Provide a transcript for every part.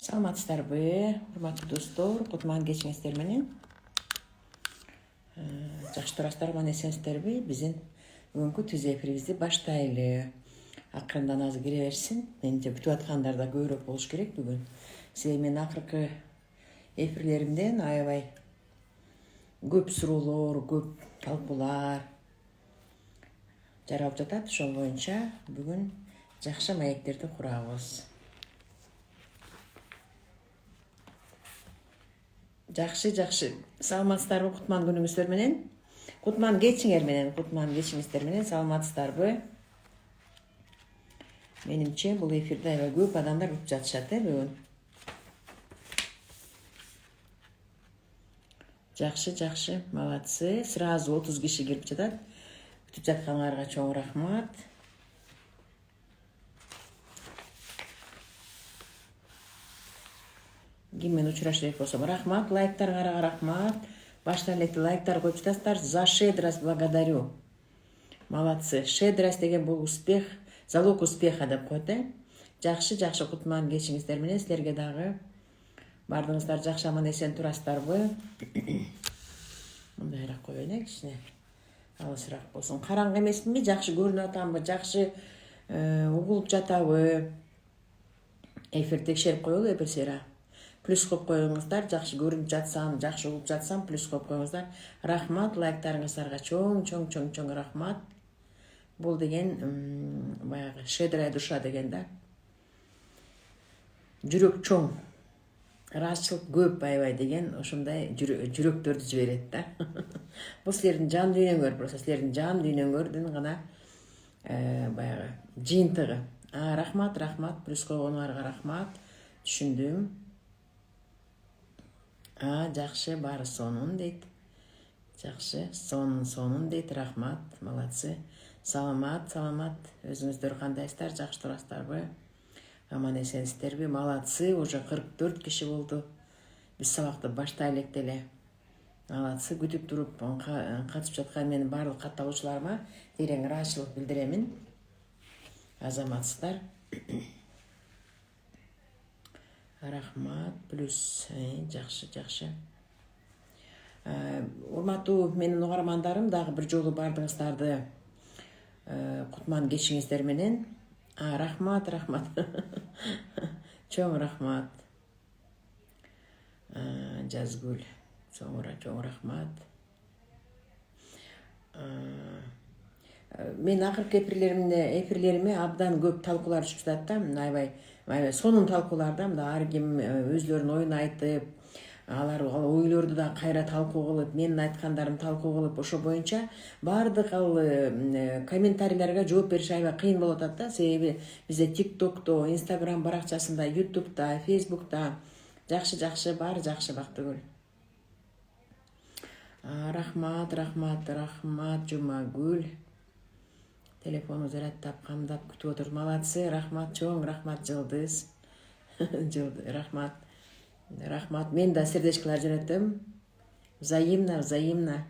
Саламатсыздарбы, урматтуу достор, кутман кечиңиздер менен. Жакшы турасыздарбы, аман эсенсиздерби? Биздин бүгүнкү түз эфирибизди баштайлы. Акырындан азыр кире берсин. Менимче бүтүп аткандар да көбүрөөк болуш керек бүгүн. Себеби мен акыркы эфирлеримден аябай көп суроолор, көп талкуулар жаралып жатат. Ошол боюнча бүгүн жакшы маектерди курабыз. Жакшы. Саламатсыздарбы кутман күнүңүздөр менен? Кутман кечиңер менен, кутман кечиңиздер менен саламатсыздарбы? Менимче бул эфирде аябай көп адамдар бүтүп жатышат бүгүн. Жакшы, молодцы. Сразу 30 киши кирип жатат. Бүтүп жаткандарга чоң рахмат. Киммен учурашып элек болсом рахмат, лайктарга рахмат. Башта электе лайктар коюп жатасыздар. За щедрость благодарю. Молодцы. Щедрость деген бул успех, залог успеха деп коет. Жакшы кутман кечиңиздер менен силерге дагы бардыгыңыздар жакшы аман эсен турасыздарбы? Мындайраак коеюн кичине. Алысыраак болсун. Караңгы эмесминби? Жакшы көрүнүп атамбы? Жакшы угулуп жатабы? Эфир текшерип коелу бир сыйра. Плюс коюп коюңуздар, жакшы көрүнүп жатсам, жакшы угулуп жатсам, плюс коюп коюңуздар. Рахмат, лайктарыңыздарга чоң рахмат. Бул деген баягы щедрая душа деген да. Жүрөк чоң, ыраазычылык көп аябай деген ошондой жүрөктөрдү жиберет да. Бул силердин жан дүйнөңөр, просто силердин жан дүйнөңөрдүн гана баягы жыйынтыгы. Рахмат, плюс койгонуңарга рахмат. Түшүндүм. Жакшы, баары сонун дейт. Жакшы, сонун дейт. Рахмат, молодцы. Саламат. Өзүңүздөр кандайсыздар? Жакшы турасыздарбы? Аман эсенсиздерби? Молодцы, уже 44 киши болду. Биз сабакты баштай элек деле. Молодцы, күтүп туруп катышып жаткан менин баардык катталуучуларыма терең ыраазычылык билдиремин. Азаматсыздар. Рахмат, плюс жакшы. Урматтуу менин угармандарым, дагы бир жолу бардыгыңыздарды кутман кечиңиздер менен. Рахмат. Чоң рахмат. Жазгүл. Чоң рахмат. Мен акыркы эфирлериме абдан көп талкуулар түшүп жатат да. Аябай сонун талкууларда ар ким өзлөрүнүн оюн айтып, алар ойлорду да кайра талкуу кылып, менин айткандарымды талкуу кылып, ошо боюнча баардык комментарийлерге жооп бериш аябай кыйын болуп атат да. Себеби бизде TikTok'то, Instagram баракчасында, YouTube'да, Facebook'та жакшы, баары жакшы Бактыгүл. Рахмат, Жумагүл. Телефону зарядтап, камдап күтүп отур. Молодцы, рахмат, чоң рахмат, Жылдыз. Рахмат. Мен да сердечкалар жөнөттүм. Взаимно.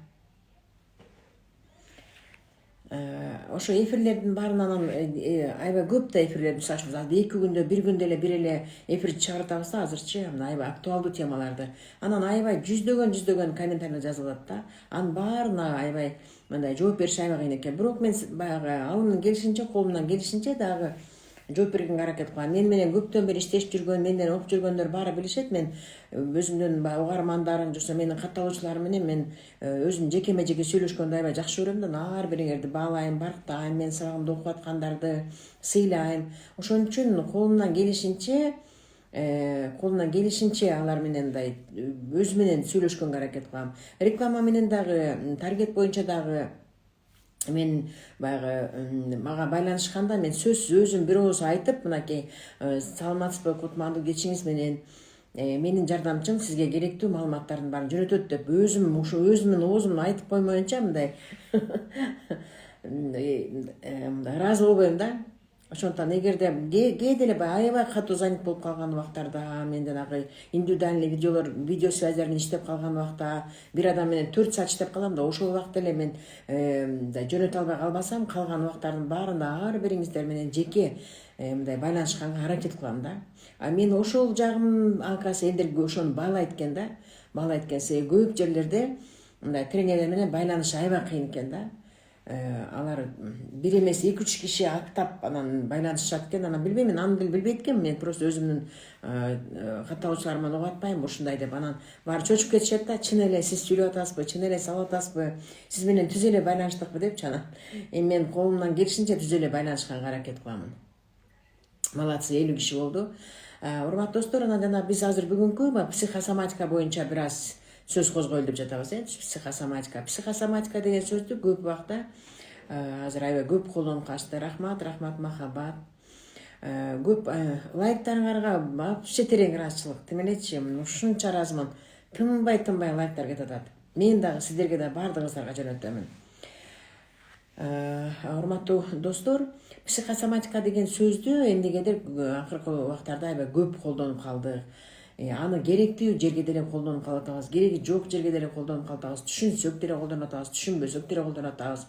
Ошо эфирлердин баарынан аябай көп да эфирлерди чыгарышыбыз. Азыр 2 күндө, 1 күндө бир эле эфир чыгартабыз да азырчы, аябай актуалдуу темаларды. Анан аябай жүздөгөн комментарийлер жазылып атат да. Анын баарына аябай мындай жооп бериш аябай кыйын экен. Бирок мен баягы колумдан келишинче дагы жооп бергенге аракет кылам. Мен менен көптөн бери иштешип жүргөн, менден окуп жүргөндөр баары билишет. Мен өзүмдүн угармандарым, жоксо менин катталуучуларым менен мен өзүм жеке сүйлөшкөндү аябай жакшы көрөм да. Ар бириңерди баалайм, барктайм, мен сабагымды окуп аткандарды сыйлайм. Ошон үчүн колумдан келишинче алар менен мындай өз менен сүйлөшкөнгө аракет кылам. Реклама менен дагы, таргет боюнча дагы мен баягы мага байланышканда мен сөзсүз өзүм бир ооз айтып, мынакей саламатсызбы кутмандуу кечиңиз менен менин жардамчым сизге керектүү маалыматтардын баарын жөнөтөт деп өзүмдүн оозумдун айтып коймоюнча мындай ыраазы болбойм да. Ошондон эгерде кээде эле баягы аябай катуу занят болуп калган убактарда мен жанагы индивидуальный видео связьларын иштеп калган убакта бир адам менен 4 саат иштеп калам да ошол убакта эле мен жөнөтө албай калбасам калган убактардын баарында ар бириңиздер менен жеке мындай байланышканга аракет кылам да. А мен ошол жагым акасы элдерге ошону баалайт экен да. Баалайт экен себеби көп жерлерде мындай тренерлер менен байланыш аябай кыйын экен да. Алар бир эмес 2-3 киши аттап анан байланышат экен. Анан билбейм, мен аны билбейт экенмин. Мен просто өзүмдүн катталуучуларыман угуп атпайм ушундай деп. Анан баары чочуп кетишет да. Чын эле сиз сүйлөп атасызбы, чын эле салып атасызбы, сиз менен түз эле байланыштыкпы депчи анан. Мен колумдан келишинче түз эле байланышканга аракет кыламын. Молодцы, 50 киши болду. Урматтуу достор, анан жана биз азыр бүгүнкү психосоматика боюнча бир аз сөз козгойлу деп жатабыз. Психосоматика. Психосоматика деген сөздү көп убакта азыр аябай көп колдонуп калышты. Рахмат, махаббат. Көп лайктарыңарга вообще терең ыраазычылык. Тим элечи, ушунча ыраазымын. Тынбай лайктар кетип атат. Мен дагы сиздерге да баардыгыңыздарга жөнөтөмүн. Урматтуу достор, психосоматика деген сөздү эмнегедир акыркы убактарда аябай көп колдонуп калдык. Аны керектүү жерге деле колдонуп калып атабыз, кереги жок жерге деле колдонуп калып атабыз, түшүнсөк деле колдонуп атабыз, түшүнбөсөк деле колдонуп атабыз.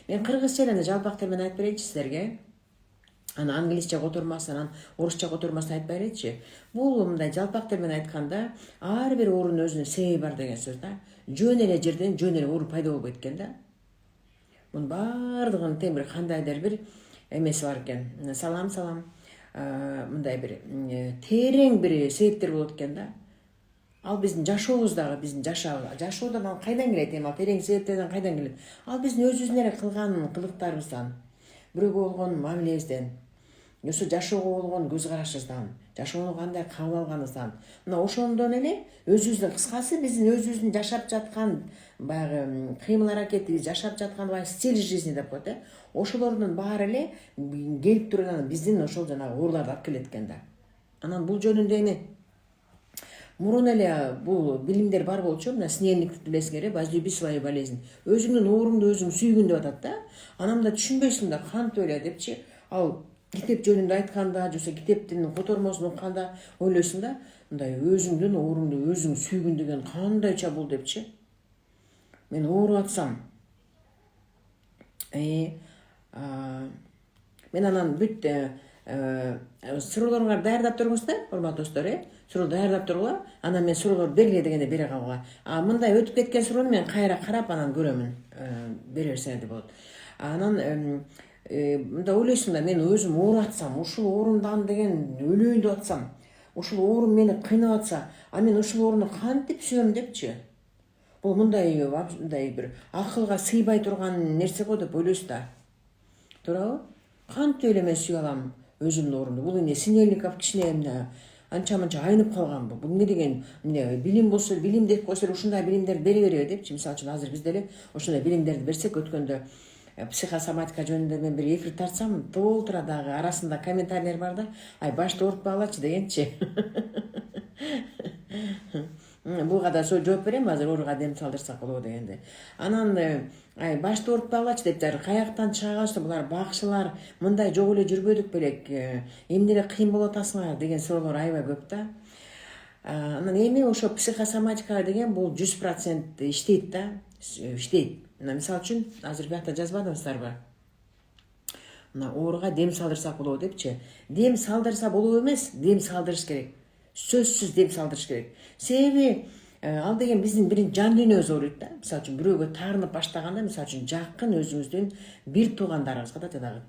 Мен кыргызча эле жалпак тил менен айтып берейинчи сиздерге. Аны англисче котурмасын, анан орусча котурмасын айтпай элечи. Бул мындай жалпак тил менен айтканда ар бир оорунун өзүнүн себеби бар деген сөз да. Жөн эле жерден жөн эле оору пайда болбойт экен да. Мунун баардыгынын тең бир кандайдыр бир эмеси бар экен. Салам. Мындай бир терең бир себептер болот экен да. Ал биздин жашообуздагы, биздин жашоодан ал кайдан келет эми, ал терең себептерден кайдан келет? Ал биздин өзүбүздүн эле кылган кылыктарыбыздан, бирөөгө болгон мамилебизден, өсө жашоого болгон көз карашыбыздан, жашоону кандай кабыл алганыбыздан. Мына ошондон эле өзүбүздүн кыскасы биздин өзүбүздүн жашап жаткан баягы кыймыл аракетибиз, жашап жаткан баягы стиль жизни деп коет. Ошолордун баары эле келип туруп анан биздин ошол жанагы ооруларды алып келет экен да. Анан бул жөнүндө эми мурун эле бул билимдер бар болчу. Мына снельникти билесиңер, возлюби свою болезнь. Өзүңдүн ооруңду өзүң сүйгүн деп атат да. Анан мында түшүнбөйсүң да, кантип эле депчи. Ал китеп жөнүндө айтканда, жоксо китептин котормосун окуганда ойлойсуң да, мындай өзүңдүн ооруңду өзүң сүйгүн деген кандайча бул депчи. Мен ооруп атсам, мен анан бүт суроолоруңарды даярдап туруңуздар, урматтуу достор, суроо даярдап тургула. Анан мен суроолор бергиле дегенде бере калгыла. Мындай өтүп кеткен суроону мен кайра карап анан көрөмүн. Бере берсеңер болот. Анан мындай ойлойсуң да, мен өзүм ооруп атсам, ушул оорумдан деген өлөйүн деп атсам, ушул оорум мени кыйнап атса, мен ушул ооруну кантип сүйөм депчи. Бул мындай бир акылга сыйбай турган нерсе го деп ойлойсуз да. Туурабы? Кантип эле мен сүйө алам өзүмдүн оорумду? Бул эмне Синельников кичине анча-мынча айнып калганбы? Бул эмне деген билим болсо, билим деп койсо ушундай билимдерди бере береби депчи. Мисалы үчүн азыр биз деле ошондой билимдерди берсек, өткөндө психосоматика жөнүндө мен бир эфир тартсам, толтура дагы арасында комментарийлер бар да. Башты оорутпагылачы дегенчи. Буга да жооп берем азыр, ооруга дем салдырсак болобу дегенде. Анан башты оорутпагылачы деп дагы каяктан чыга калышты булар бакчылар, мындай жок эле жүрбөдүк белек, эмне эле кыйын болуп атасыңар деген суроолор аябай көп да. Анан эми ошо психосоматика деген бул 100% иштейт да, иштейт. Мисалы үчүн азыр биякта жазбадыңыздарбы? Мына ооруга дем салдырсак болобу депчи. Дем салдырса болобу эмес, дем салдырыш керек. Сөзсүз дем салдырыш керек. Себеби ал деген биздин биринчи жан дүйнөбүз ооруйт да. Мисалы үчүн бирөөгө таарынып баштаганда, мисалы үчүн жакын өзүңүздүн бир туугандарыңызга да жанагы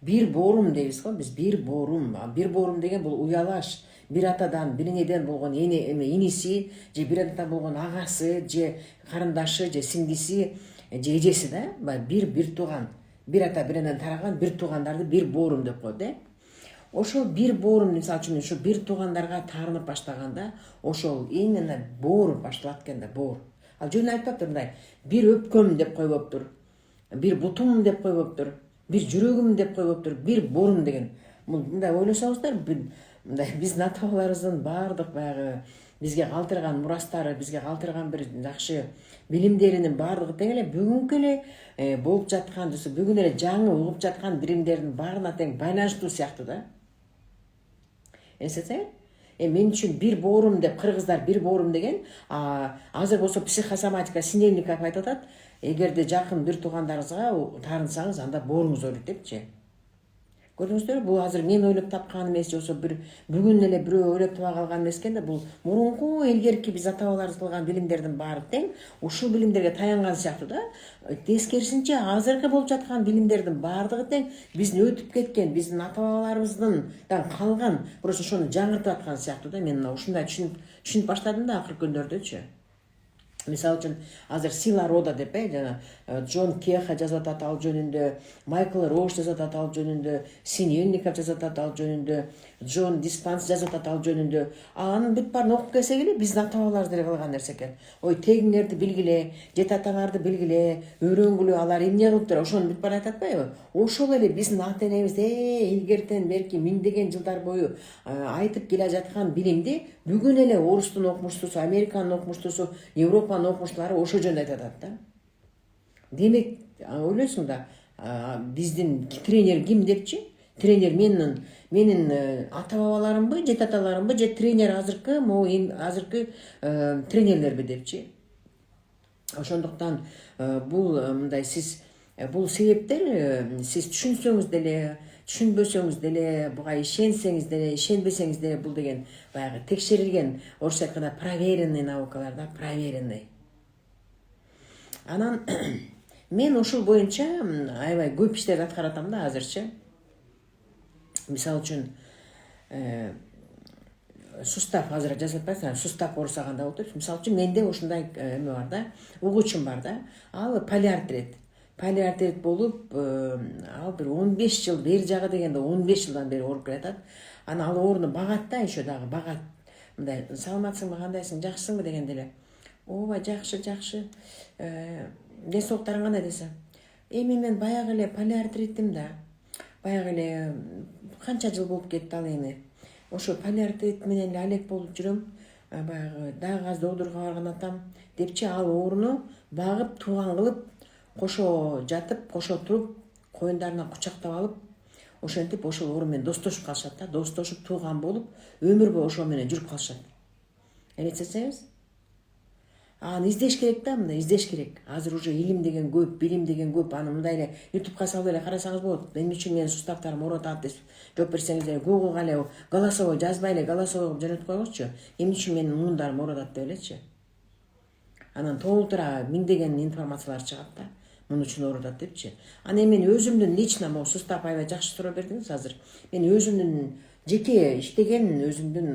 бир боорум дейбиз го, биз бир боорум. Бир боорум деген бул уялаш. Бир атадан, бир энеден болгон иниси, же бир атадан болгон агасы, же карындашы, же сиңдиси, же эжеси да. Бир тууган, бир ата бир энеден тараган бир туугандарды бир боорум деп коет. Ошол бир боорум, мисалы үчүн ушу бир туугандарга таарынып баштаганда, ошол именно боор башталат экен да, боор. Ал жөн айтпаптыр мындай, бир өпкөм деп койбоптур, бир бутум деп койбоптур, бир жүрөгүм деп койбоптур, бир боорум деген. Мындай ойлосоңуздар, мындай биздин ата-бабаларыбыздын баардык баягы бизге калтырган мурастары, бизге калтырган бир жакшы билимдеринин баардыгы тең эле бүгүнкү эле болуп жаткан, бүгүн эле жаңы угуп жаткан билимдердин баарына тең байланыштуу сыяктуу да. Эсесең, мен үчүн бир боорум деп кыргыздар бир боорум деген, азыр болсо психосоматика Синельников айтып атат, эгерде жакын бир туугандарыңызга таарынсаңыз, анда бооруңуз өлөт депчи. Көрдүңүздөрбү, бул азыр мен ойлоп тапканым эмес, жоксо бүгүн эле бирөө ойлоп таба калган эмес экен да, бул мурунку илгерки биз ата бабаларыбыз кылган билимдердин баары тең ушул билимдерге таянган сыяктуу да. Тескерисинче азыркы болуп жаткан билимдердин баардыгы тең биздин өтүп кеткен, биздин ата бабаларыбыздан калган, просто ошону жаңыртып аткан сыяктуу да. Мен ушундай түшүнүп баштадым да акыркы күндөрдүчү. Мисалы үчүн азыр сила рода деп жана Джон Кеха жазып атат ал жөнүндө, Майкл Рош жазып атат ал жөнүндө, Синельников жазып атат ал жөнүндө, Джон Диспанс жазып атат ал жөнүндө. Анын бүт баарын окуп келсек эле биздин ата бабаларыбыз деле кылган нерсе экен. Ой, тегиңерди билгиле, жете атаңарды билгиле, үйрөнгүлө, алар эмне кылыптыр, ошону бүт баарын айтат атпайбы? Ошол эле биздин ата энебиз илгертен берки миңдеген жылдар бою айтып келе жаткан билимди бүгүн эле орустун окумуштуусу, Американын окумуштуусу, Европанын окумуштуулары ошол жөнүндө айтып атат да. Демек, ойлойсуң да, биздин тренер ким депчи? Тренер менин ата бабаларымбы, жете аталарымбы, же тренер азыркы тренерлерби депчи? Ошондуктан бул мындай бул себептер сиз түшүнсөңүз деле, түшүнбөсөңүз деле, буга ишенсеңиз деле, ишенбесеңиз деле бул деген баягы текшерилген, орусча айтканда проверенный наукалар да, проверенный. Анан мен ушул боюнча аябай көп иштерди аткаратам да азырчы. Мисалы үчүн сустав азыр жазып атпайсыңбы, сустав оорусаганда болуп. Мисалы үчүн менде ушундай эме бар да, угуучум бар да. Ал полиартрит. Полиартрит болуп, ал бир 15 жыл бери жагы дегенде 15 жылдан бери ооруп келатат. Аны ал ооруну багат да, еще дагы багат. Мындай, саламатсыңбы, кандайсың, жакшысыңбы дегенде эле. Ооба, жакшы. Денсаулыктарың кандай десе. Мен баягы эле полиартритим да. Баягы эле канча жыл болуп кетти ал эми. Ошо полиартрит менен эле алек болуп жүрөм. Баягы дагы доодурга барган атам депчи, ал ооруну багып, тууган кылып, кошо жатып, кошо туруп, коюндарынан кучактап алып, ошентип ошол оору менен достошуп калышат да, достошуп тууган болуп, өмүр бою ошол менен жүрүп калышат. Элестетсеңиз, аны издеш керек да, мындай издеш керек. Азыр уже илим деген көп, билим деген көп. Аны мындай эле ютубка салып эле карасаңыз болот. Эмне үчүн менин суставтарым ооруп атат деп жооп берсеңиз эле, Googleга эле голосовой жазбай эле голосовой кылып жөнөтүп койгузчу. Эмне үчүн менин муундарым ооруп атат деп элечи. Анан толтура миңдеген информациялар чыгат да. Мунун үчүн ооруп атат депчи. Аны мен өзүмдүн лично могу сустав аябай жакшы суроо бердиңиз азыр. Мен өзүмдүн жеке иштеген өзүмдүн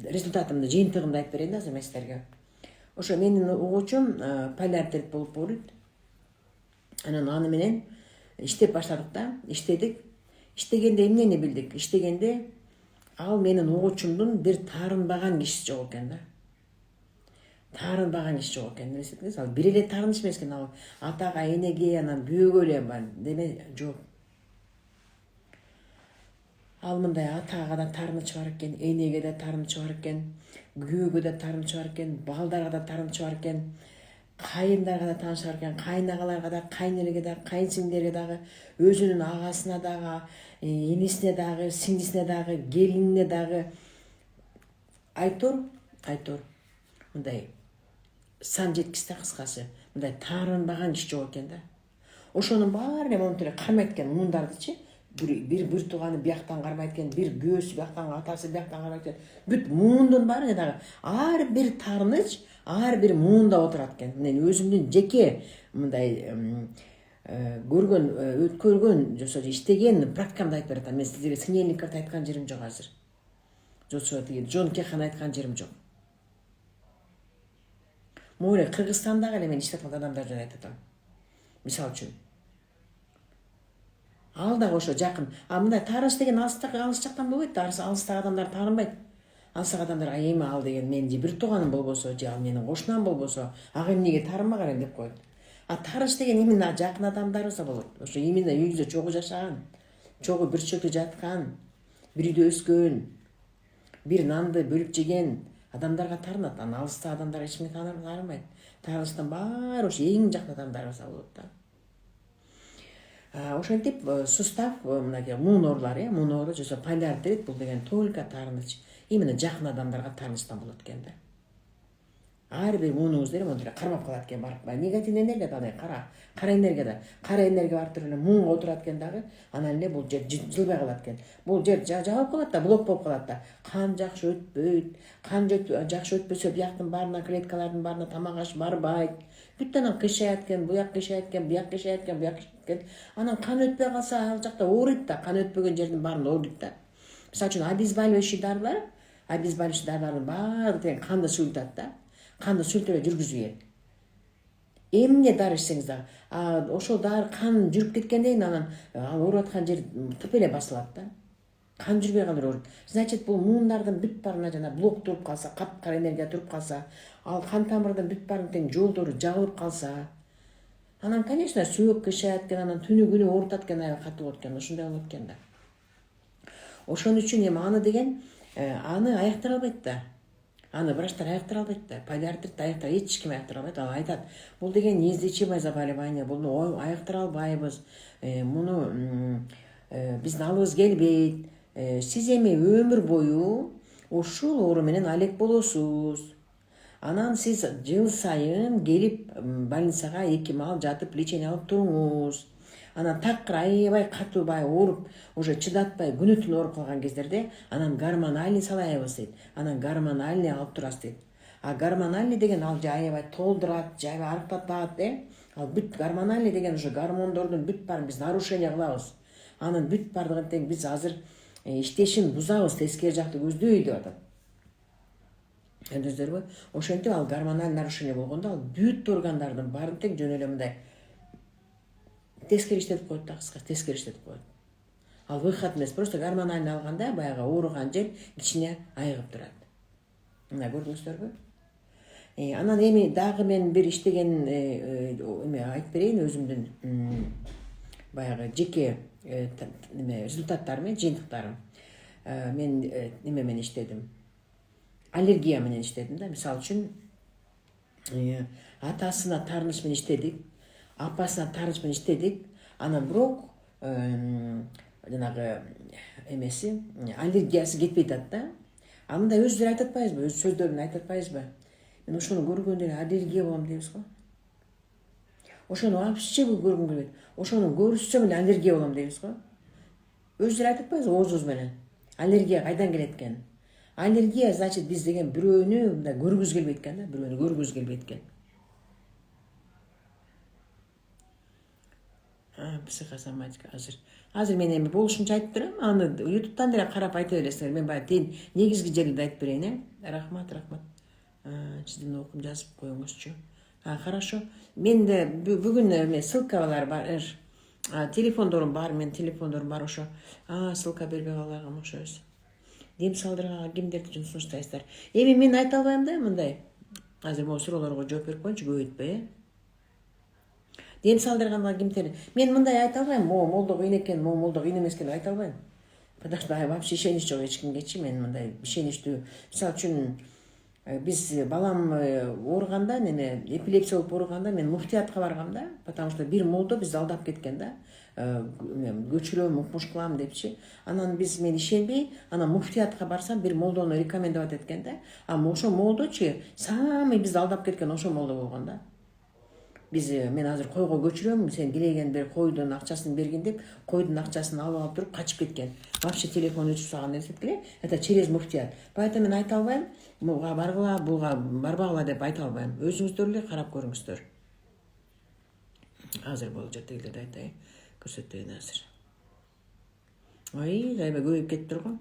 результатымды, жыйынтыгымды айтып берейин да азыр мен силерге. Ошо менин угуучум полиартрит болуп ооруйт. Анан аны менен иштеп баштадык да, иштедик. Иштегенде эмнени билдик? Иштегенде ал менин угуучумдун бир таарынбаган кишиси жок экен да. Таарынбаган киши жок экен. Элестетиңиз, ал бир эле таарыныш эмес экен, ал атага, энеге, анан бүйөгө эле бар. Деме жок. Ал мындай атага да таарынычы бар экен, энеге да таарынычы бар экен, күйөөгө да таарынычы бар экен, балдарга да таарынычы бар экен, кайындарга да таанышы бар экен, кайынагаларга да, кайнелерге да, кайынсиңдерге дагы, өзүнүн агасына дагы, инисине дагы, сиңдисине дагы, келинине дагы. Айтор, мындай сан жеткис да, кыскасы. Мындай таарынбаган киши жок экен да. Ошонун баары эле монтип эле кармайт экен муундардычы. Bir tugаны бияктан кармайт экен, бир күйөөсү бияктан, атасы бияктан кармайт экен. Бүт муундун баары дагы ар бир таарыныч, ар бир муунда отурат экен. Мен өзүмдүн жеке мындай көргөн, өткөргөн, жосо иштеген практикамды айтып бератам. Мен силерге Синельниковду айткан жерим жок азыр. Жосо Джон Кеханы айткан жерим жок. Море Кыргызстандагы эле мен иштеп аткан адамдар жөнүндө айтып атам. Мисалы үчүн ал да ошо жакын. Мындай таарыныч деген алыс жактан болбойт. Алыстагы адамдар таарынбайт. Алыстагы адамдар эми ал деген менин же бир тууганым болбосо, же ал менин кошунам болбосо, ага эмнеге таарынбаган элем деп коет. Таарыныч деген именно жакын адамдарыбыз болот. Ошо именно үйүбүздө чогуу жашаган, чогуу бир чөктө жаткан, бир үйдө өскөн. бир нанды бөлүп жеген адамдарга таарынат. Анан алыста адамдар эч кимге таарынбайт. Таарынычтын баары ошо эң жакын адамдарыбызга болот да. Ошентип сустав мынакей муун оорулары, муун оору же полиартрит бул деген только таарыныч, именно жакын адамдарга таарынычтан болот экен да. Ар бир муунуңузду монтип кармап калат экен барып. Негативный энергия да кара энергияда. Кара энергия барып туруп эле муунга отурат экен дагы, анан эле бул жер жылбай калат экен. Бул жер жабылып калат да, блок болуп калат да. Кан жакшы өтпөйт. Кан жакшы өтпөсө бияктын баарына, клеткалардын баарына тамак аш барбайт. Бүт анан кышайт экен, буяк кышайт экен, буяк кышайт экен, буяк кышайт экен. Анан кан өтпөй калса ал жакта ооруйт да, кан өтпөгөн жердин баарында ооруйт да. Мисалы үчүн обезболивающий дарылардын баары тең канды суйтат да. Канды сүлтүрө жүргүзбөйт. Эмне дары ичсеңиз дагы, ошол дары кан жүрүп кеткенден анан ал ооруп аткан жер тып эле басылат да. Кан жүрбөй калыр ооруйт. Значит, бул муундардын бүт баарына жана блок туруп калса, капкара энергия туруп калса, ал кан тамырдын бүт баарынын тең жолдору жабылып калса, анан, конечно, сөөк кышайт экен, анан түнү күнү оорутат экен, аябай катуу болот экен, ушундай болот экен да. Ошон үчүн эми аны деген аны аяктыра албайт да. Аны врачтар аяктыра албайт да. Полиартрит аяктыра эч ким аяктыра албайт. Ал айтат, бул деген неизлечимое заболевание, буну аяктыра албайбыз. Муну биздин алыбыз келбейт. Сиз эми өмүр бою ушул оору менен алек болосуз. Анан сиз жыл сайын келип больницага 2 маал жатып лечение алып туруңуз. Анан такыр аябай катуу ооруп, уже чыдатпай күнү түнү ооруп калган кездерде анан гормональный салайбыз дейт. Анан гормональный алып турасыз дейт. А гормональный деген ал аябай толдурат, аябай арыктатат, Ал бүт гормональный деген уже гормондордун бүт баарын биз нарушение кылабыз. Анын бүт баардыгын тең биз азыр иштешин бузабыз, тескери жакты көздөй деп атат. Өздөрбү? Ошентип ал гормональный нарушение болгондо ал бүт органдардын баарын тең жөн эле мындай тескери иштетип коет да, кыска тескери иштетип коет. Ал выход эмес, просто гормональный алганда баягы ооруган жер кичине айыгып турат. Мына көрдүңүздөрбү? Анан эми дагы мен бир иштеген эме айтып берейин, өзүмдүн баягы жеке результаттарым, жыйынтыктарым. Мен неме менен иштедим. Аллергия менен иштедим да. Мисалы үчүн атасына таарыныч менен иштедик, апасына таарыныч менен иштедик. Анан бирок жанагы эмеси аллергиясы кетпей атат да. Анда өздөрү айтып атпайбызбы, өз сөздөрүн айтып атпайбызбы? Мен ошону көргөндө эле аллергия болом дейбиз го. Ошону вообще көргүм келбейт. Ошону көрсөм эле аллергия болом дейбиз го. Өздөрү айтып атпайбызбы оозубуз менен? Аллергия кайдан келет экен? Аллергия значит биз деген бирөөнү мындай көргүз келбейт экен да, бирөөнү көргүз келбейт экен. Психосоматика азыр мен эми болушунча айтып турам, аны YouTube'дан деле карап айта бересиңер. Мен баягы негизги жеринде айтып берейин, Рахмат. Сиздин окуп жазып коюңузчу. Хорошо. Менде бүгүн ссылкалар бар. Телефондорум бар, мен телефондорум бар ошо. Ссылка бербей калганга окшойбуз. Дем салдырганга кимдерди сунуштайсыздар? Эми мен айта албайм да мындай. Азыр могу суроолорго жооп берип коеюнчу, көп өтпөй. Дем салдырганга кимдер? Мен мындай айта албайм, могу молдо кыйын экен, могу молдо кыйын эмес экен айта албайм. Потому что вообще ишенич жок эч кимгечи, мен мындай ишеничтүү. Мисалы үчүн биз балам ооруганда, эпилепсия болуп ооруганда мен муфтиятка баргам да, потому что бир молдо бизди алдап кеткен да. Көчүрөм, укмуш кылам депчи. Анан мен ишенбей, анан муфтиятка барсам, бир молдону рекомендовать эткен да. Ошо молдочу самый бизди алдап кеткен ошо молдо болгон да. Мен азыр койго көчүрөм, сен килеген бир койдун акчасын бергин деп, койдун акчасын алып туруп качып кеткен. Вообще телефон өчүп салган эле, это через муфтият. Поэтому мен айта албайм, буга баргыла, буга барбагыла деп айта албайм. Өзүңүздөр эле карап көрүңүздөр. Азыр болуп жатты эле айтайын, көрсөтөйүн азыр. Аябай көбөйүп кетиптир го.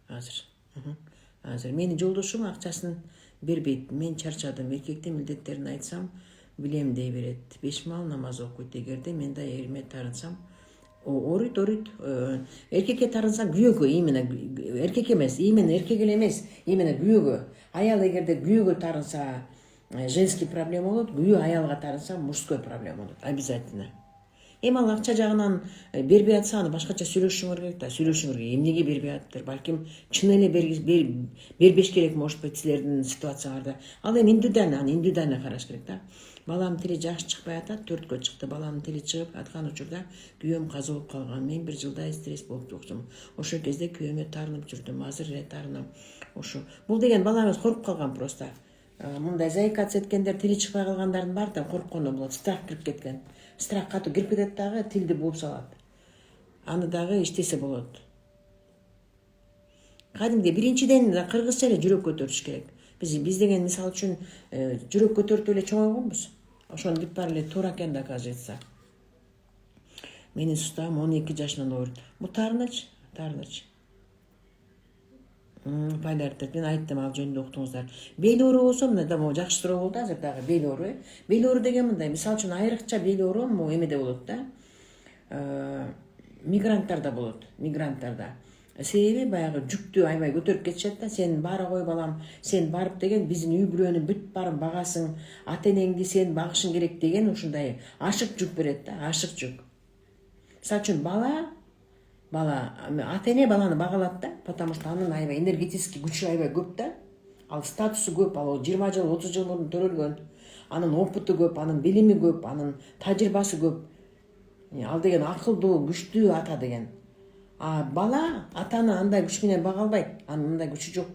Азыр менин жолдошум акчасын бербейт. Мен чарчадым, эркектин милдеттерин айтсам, билем дей берет. 5 маал намаз окуйт. Эгерде мен да эриме тарынсам, ооруйт. Эркекке тарынсам күйөөгө, именно эркек эмес, именно эркек эле эмес, именно күйөөгө. Аял эгерде күйөөгө тарынса, женский проблема болот, күйөө аялга тарынса, мужской проблема болот. Обязательно. Эми ал акча жагынан бербей атса аны башкача сүйлөшүңөр керек да, сүйлөшүңөр керек. Эмнеге бербей атыптыр? Балким чын эле бербеш керек, может быть, силердин ситуацияларда. Ал эми индивидуально караш керек да. Балам тили жакшы чыкпай атат, 4кө чыкты. Баламдын тили чыгып аткан учурда күйөөм каза болуп калган. Мен 1 жылдай стресс болуп жоксум. Ошол кезде күйөөмө таарынып жүрдүм. Азыр эле таарынам. Ошо. Бул деген балаңыз коруп калган просто. Мындай заикаться эткендер, тили чыкпай калгандардын баардыгы корккондон болот. Страх кирип кеткен. Страх катуу кирип кетет дагы, тилди бууп салат. Аны дагы иштесе болот. Кадимги биринчиден кыргызча эле жүрөк көтөрүш керек. Биз деген мисалы үчүн жүрөк көтөртүп эле чоңойгонбуз. Ошону бүт баары эле туура экен да оказывается. Менин суставым 12 жашынан ооруйт. Бул таарыныч. Пайларда мен айттым, ал жөнүндө уктуңуздар. Бел оору болсо мына да могу жакшы суроо болду азыр дагы бел оору. Бел оору деген мындай, мисалы үчүн айрыкча бел оору могу эмеде болот да. Мигранттарда болот, Себеби баягы жүктү аябай көтөрүп кетишет да. Сен бара кой балам, сен барып деген биздин үй бүлөнүн бүт баарын багасың, ата-энеңди сен багышың керек деген ушундай ашык жүк берет да, ашык жүк. Мисалы үчүн бала ата-эне баланы багалат да, потому что анын аябай энергетический күчү аябай көп да. Ал статусу көп, ал 20 жыл, 30 жыл мурун төрөлгөн. Анын опыту көп, анын билими көп, анын тажрыйбасы көп. Ал деген акылдуу, күчтүү ата деген. А бала атаны андай күч менен бага албайт. Анын мындай күчү жок.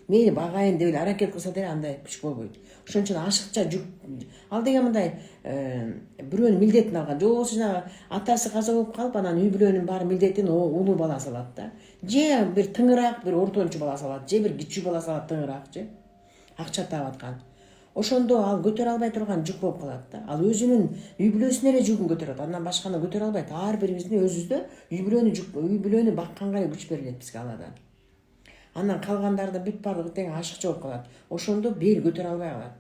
Мени багайын деп эле аракет кылса деле андай күч болбойт. Ошон үчүн ашыкча жүк. Ал деген мындай бирөөнүн милдетин алган. Же болбосо жанагы атасы каза болуп калып, анан үй бүлөнүн баары милдетин улуу бала салат да. Же бир тыңыраак, бир ортончу бала салат, же бир кичүү бала салат тыңыраак, же акча таап аткан. Ошондо ал көтөрө албай турган жүк болуп калат да. Ал өзүнүн үй бүлөсүнө эле жүгүн көтөрөт. Андан башканы көтөрө албайт. Ар бирибиздин өзүбүздө үй бүлөнү бакканга эле күч берилет бизге Алладан. Андан калгандардын бүт баардыгы тең ашыкча болуп калат. Ошондо бел көтөрө албай калат.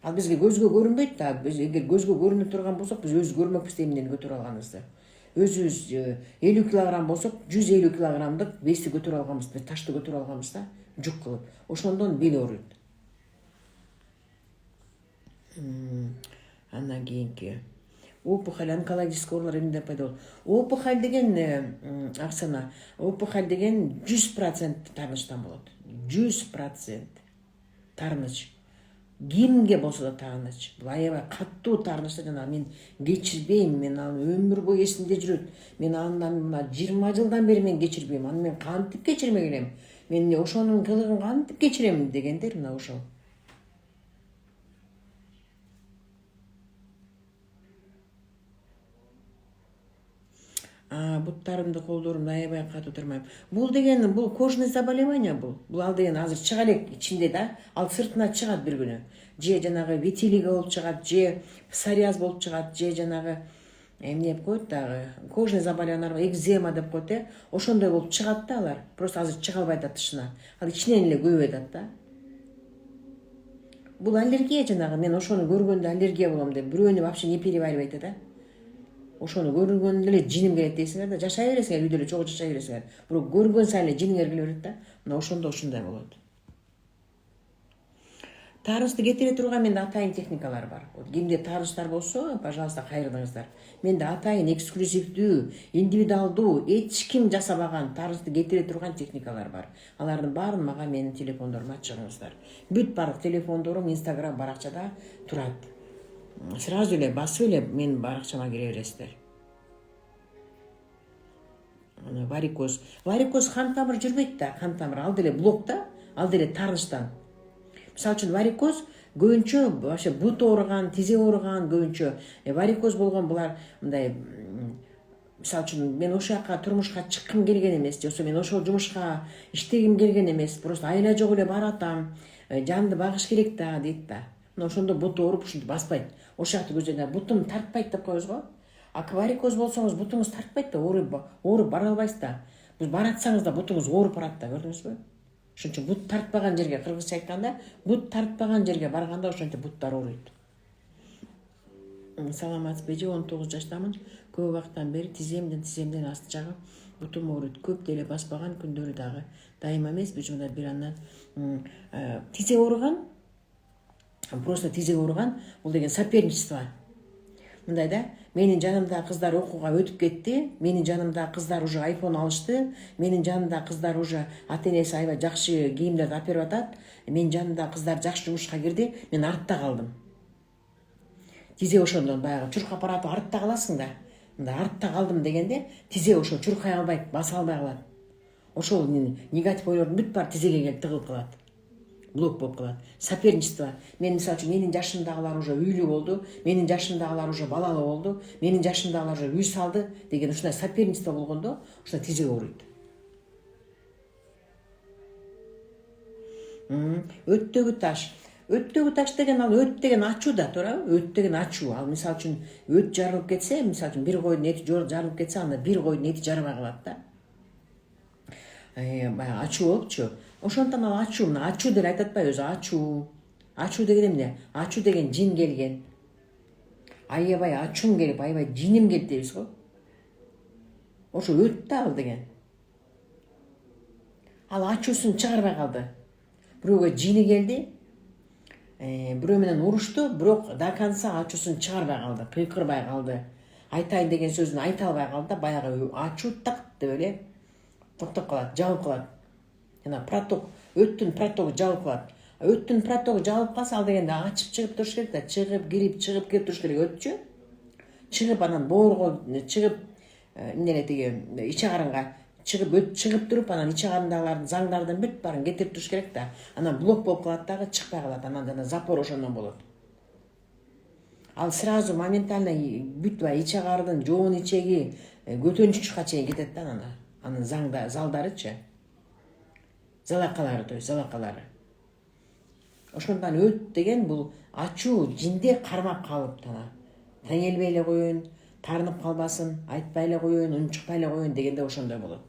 Ал бизге көзгө көрүнбөйт да. Биз эгер көзгө көрүнүп турган болсок, биз өзү көрмөкпүз да эмнени көтөрө алганыбызды. Өзүбүз 50 килограмм болсок, 150 килограммдык вести көтөрө алганбыз, бир ташты көтөрө алганбыз да, жүк кылып. Ошондон бел ооруйт. Андан кийинки опухоль, онкологический оорулар эмнеден пайда болот? Опухоль деген Оксана, опухоль деген 100% таарынычтан болот. 100% таарыныч. Кимге болсо да таарыныч. Бул аябай каттуу таарыныч да, жана мен кечирбейм, мен аны өмүр бою эсимде жүрөт. Мен андан 20 жылдан бери мен кечирбейм. Аны мен кантип кечирмек элем? Мен ошонун кылыгын кантип кечирем дегендер мына ошол. Буттарымды, колдорумду аябай катуу турмайм. Бул деген бул кожный заболевание бул. Бул ал деген азыр чыга элек ичинде да, ал сыртына чыгат бир күнү. Же жанагы витилиго болуп чыгат, же псориаз болуп чыгат, же жанагы эмне деп коет дагы, кожный заболевание, экзема деп коет, ошондой болуп чыгат да алар. Просто азыр чыга албай атат тышына. Ал ичинен эле көбөй атат да. Бул аллергия жанагы, мен ошону көргөндө аллергия болом деп, бирөөнү вообще не переваривайте да. Ошону көргөндө эле жиним келет дейсиңер да, жашай бересиңер, үйдө эле чогуу жашай бересиңер. Бирок көргөн сайын эле жиниңер келе берет да. Мына ошондо ушундай болот. Таарынычты кетире турган менде атайын техникалар бар. Кимде таарынычтар болсо, пожалуйста, кайрылыңыздар. Менде атайын эксклюзивдүү, индивидуалдуу, эч ким жасабаган таарынычты кетире турган техникалар бар. Алардын баарын мага менин телефондорума чыгыңыздар. Бүт баардык телефондорум Instagram баракчада турат. Сразу эле басып эле менин баракчама кире бересиздер. Варикоз. Варикоз кан тамыр жүрбөйт да, кан тамыр ал деле блок да, ал деле таарынычтан. Мисалы үчүн варикоз көбүнчө вообще бут ооруган, тизе ооруган көбүнчө варикоз болгон булар мындай. Мисалы үчүн мен ошол жака турмушка чыккым келген эмес, же болбосо мен ошол жумушка иштегим келген эмес, просто айла жок эле баратам, жанды багыш керек да дейт да. Мына ошондо буту ооруп ушинтип баспайт. Ошол жакты көзөйдө бутум тартпайт деп коебуз го. А варикоз болсоңуз бутуңуз тартпайт да, ооруп бара албайсыз да. Биз баратсаңыз да бутуңуз ооруп барат да, көрдүңүзбү? Ошон бут тартпаган жерге, кыргызча айтканда, бут тартпаган жерге барганда ошончо буттар ооруйт. Саламатсызбы? 19 жаштамын. Көп убакыттан бери тиземден асты жагы бутум ооруйт. Көп деле баспаган күндөрү дагы. Дайыма эмес, бир андан тизе ооруган, просто тизе ооруган, бул деген соперничество. Мындай да, Менин жанымда кыздар окууга өтүп кетти. Менин жанымда кыздар уже iPhone алышты. Менин жанымда кыздар уже ата-энеси аябай жакшы кийимдерди алып берип атат. Менин жанымда кыздар жакшы жумушка кирди. Мен артта калдым. Тизе ошондон баягы чуркап баратып артта каласың да. Мындай артта калдым дегенде тизе ошо чуркай албай, баса албай калат. Ошол негатив ойлордун бүт баары тизеге келип тыгылып калат. Блок болуп калат. Соперничество. Мен мисалы үчүн менин жашымдагылар уже үйлүү болду, менин жашымдагылар уже балалуу болду, менин жашымдагылар уже үй салды деген ушундай соперничество болгондо ушундай тизеге ооруйт. Өттөгү таш. Өттөгү таш деген ал өт деген ачуу да, туурабы? Өт деген ачуу. Ал мисалы үчүн өт жарылып кетсе, мисалы үчүн бир койдун эти жарылып кетсе, анда бир койдун эти жарыбай калат да. Баягы ачуу болупчу. Ошондон ал ачуу, мына ачуу деп айтып атпайбы өзү? Ачуу. Ачуу деген эмне? Ачуу деген жин келген. Аябай ачуум келип, аябай жиним келди дейбиз го. Ошо өт да ал деген. Ал ачуусун чыгарбай калды. Бирөөгө жини келди. Бирөө менен урушту, бирок до конца ачуусун чыгарбай калды, кыйкырбай калды. Айтайын деген сөзүн айта албай калды да, баягы ачуу так деп эле токтоп калат, жабылып калат. Жана проток, өттүн протогу жабылып калат. Өттүн протогу жабылып калса, ал дегенде ачып чыгып туруш керек да, чыгып кирип туруш керек өтчү. Чыгып анан боорго чыгып, эмне тиги ичи карынга чыгып туруп, анан ичи карындагылардын заңдардын бүт баарын кетирип туруш керек да. Анан блок болуп калат дагы, чыкпай калат. Анан жана запор ошондон болот. Ал сразу моментально бүт ичи кардын жоон ичеги көтөнчүкчүкка чейин кетет да анан. Анын залдарычы. Залакалары, то есть залакалары. Ошондон өт деген бул ачуу жинде кармап калып теңелбей эле коеюн, таарынып калбасын, айтпай эле коеюн, унчукпай эле коеюн дегенде ошондой болот.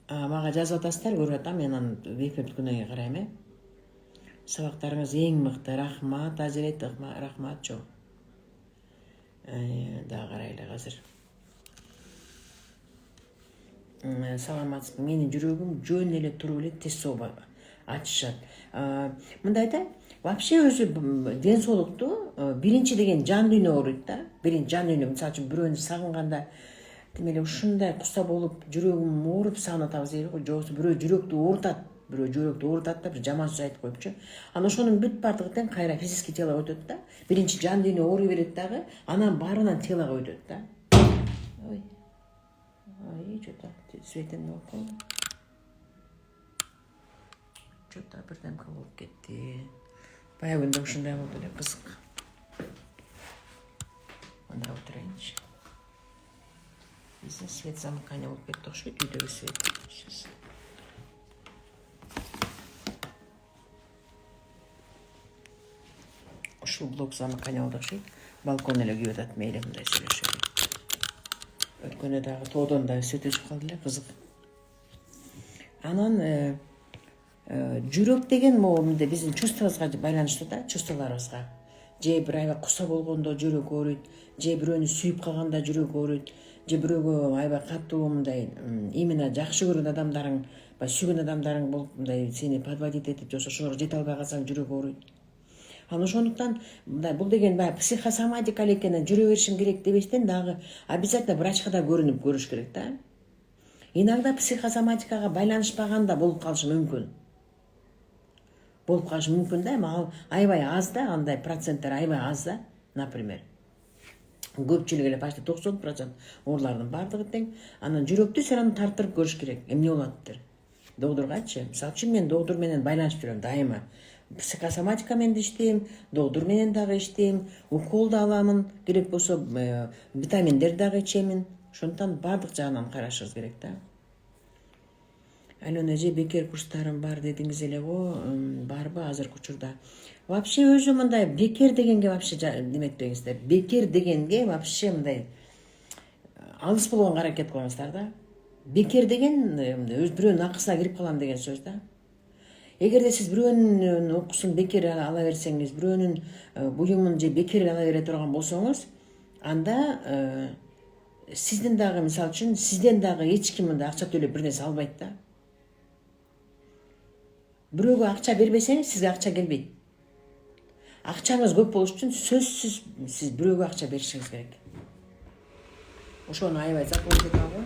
Мага жазып атасыздар, көрүп атам, мен анын веб-түкүнөгө карайм. Сабактарыңыз эң мыкты, рахмат, Азирет, рахмат жок. Да карайлы азыр. Саламатсызбы, менин жүрөгүм жөн эле туруп эле тез сооп ачышат. Мындай да, вообще өзү ден соолукту биринчи деген жан дүйнө ооруйт да. Биринчи жан дүйнө, мисалы үчүн бирөөнү сагынганда демеле ушундай куса болуп, жүрөгүм ооруп сагынып атабыз дейбиз го. Жоксо бирөө жүрөктү оорутат да, бир жаман сөз айтып коюпчу. Анан ошонун бүт баардыгы тең кайра физический телого өтөт да. Биринчи жан дүйнө ооруй берет дагы, анан барынан телого өтөт да. Ой. Что-то светим болуп калды. Что-то бирдемке болуп кетти. Баягы күндө ушундай болду эле, кызык. Анда отурайынчы. Биздин свет замыкание болуп кетти окшойт, үйдөгү свет. Сейчас. Ушул блок замыкание болду окшойт. Балкон эле күйүп атат, мейли мындай сүйлөшөбү. Өткөндө дагы тоодон да свет өчүп калды эле, кызык. Анан жүрөк деген могу биздин чувствобузга байланыштуу да, чувстволорубузга. Же бир аябай куса болгондо жүрөк ооруйт, же бирөөнү сүйүп калганда жүрөк ооруйт, же бирөөгө аябай катуу мындай именно жакшы көргөн адамдарың, сүйгөн адамдарың болуп мындай сени подводить этип, же ошого жете албай калсаң жүрөк ооруйт. Анан ошондуктан мындай бул деген баягы психосоматика экенин жүрө беришим керек дебестен дагы обязательно врачка да көрүш керек да. Иногда психосоматикага байланышпаган да болуп калышы мүмкүн. Да, эми аябай аз да, андай проценттер аябай аз да, например. Көпчүлүгү эле почти 90% оорулардын баардыгы тең. Анан жүрөктү сен аны тартырып көрүш керек. Эмне болот деп. Доктургачы, мисалы үчүн мен доктур менен байланышып жүрөм дайыма. Психосоматика менен иштейм, доктур менен дагы иштейм, укол да аламын, керек болсо витаминдер дагы ичемин. Ошондуктан баардык жагынан карашыбыз керек да. Алена эже, бекер курстарым бар дедиңиз эле го, барбы азыркы учурда? Вообще өзү мындай бекер дегенге вообще деметпеңиздер. Бекер дегенге вообще мындай алыс болгонго аракет кылыңыздар да. Бекер деген өз бирөөнүн акысына кирип калам деген сөз да. Эгерде сиз бирөөнүн окуусун бекер ала берсеңиз, бирөөнүн буюмун же бекер ала бере турган болсоңуз, анда сиздин дагы мисалы үчүн сизден дагы эч ким мындай акча төлөп бир нерсе албайт да. Бирөөгө акча бербесеңиз, сизге акча келбейт. Акчаңыз көп болуш үчүн сөзсүз сиз бирөөгө акча беришиңиз керек. Ошону аябай запомнить алгы.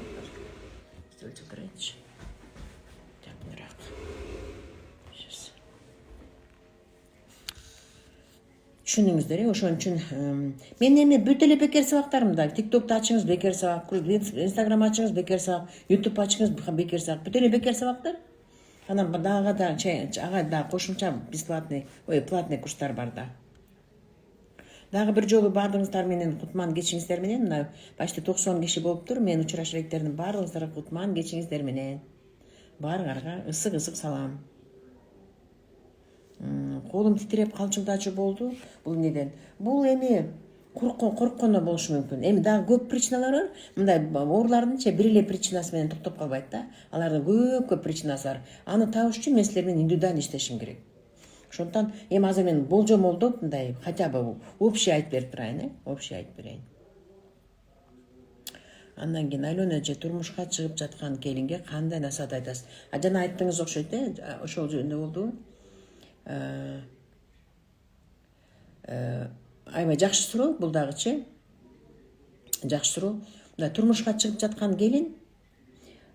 Өлчөп турайынчы. Жакыныраак. Түшүнүңүздөр, ошон үчүн мен эми бүт эле бекер сабактарымда. TikTok'tu ачыңыз бекер сабак, Instagram ачыңыз бекер сабак, YouTube ачыңыз бекер сабак, бүт эле бекер сабактар. Анан ага да кошумча бесплатный, платный курстар бар да. Дагы бир жолу бардыгыңыздар менен кутман кечиңиздер менен, мына почти 90 киши болуптур. Мен учураш электердин бардыгыңыздарга кутман кечиңиздер менен. Баарыңарга ысык салам. Колум титиреп калчылдачу болду. Бул неден? Бул эми корккондон болушу мүмкүн. Эми дагы көп причиналар бар. Мындай оорулардынчы бир эле причинасы менен токтоп калбайт да. Алардын көп причинасы бар. Аны табыш үчүн мен силер менен индивидуально иштешим керек. Ошондон эми азыр мен болжомолдоп мындай хотя бы общий айтып берип турайын, общий айтып берейин. Андан кийин Алена же турмушка чыгып жаткан келинге кандай насаат айтасыз? Жана айттыңыз окшойт, ошол жөнүндө болду. Аябай жакшы суроо, бул дагычы. Жакшы суроо. Мындай турмушка чыгып жаткан келин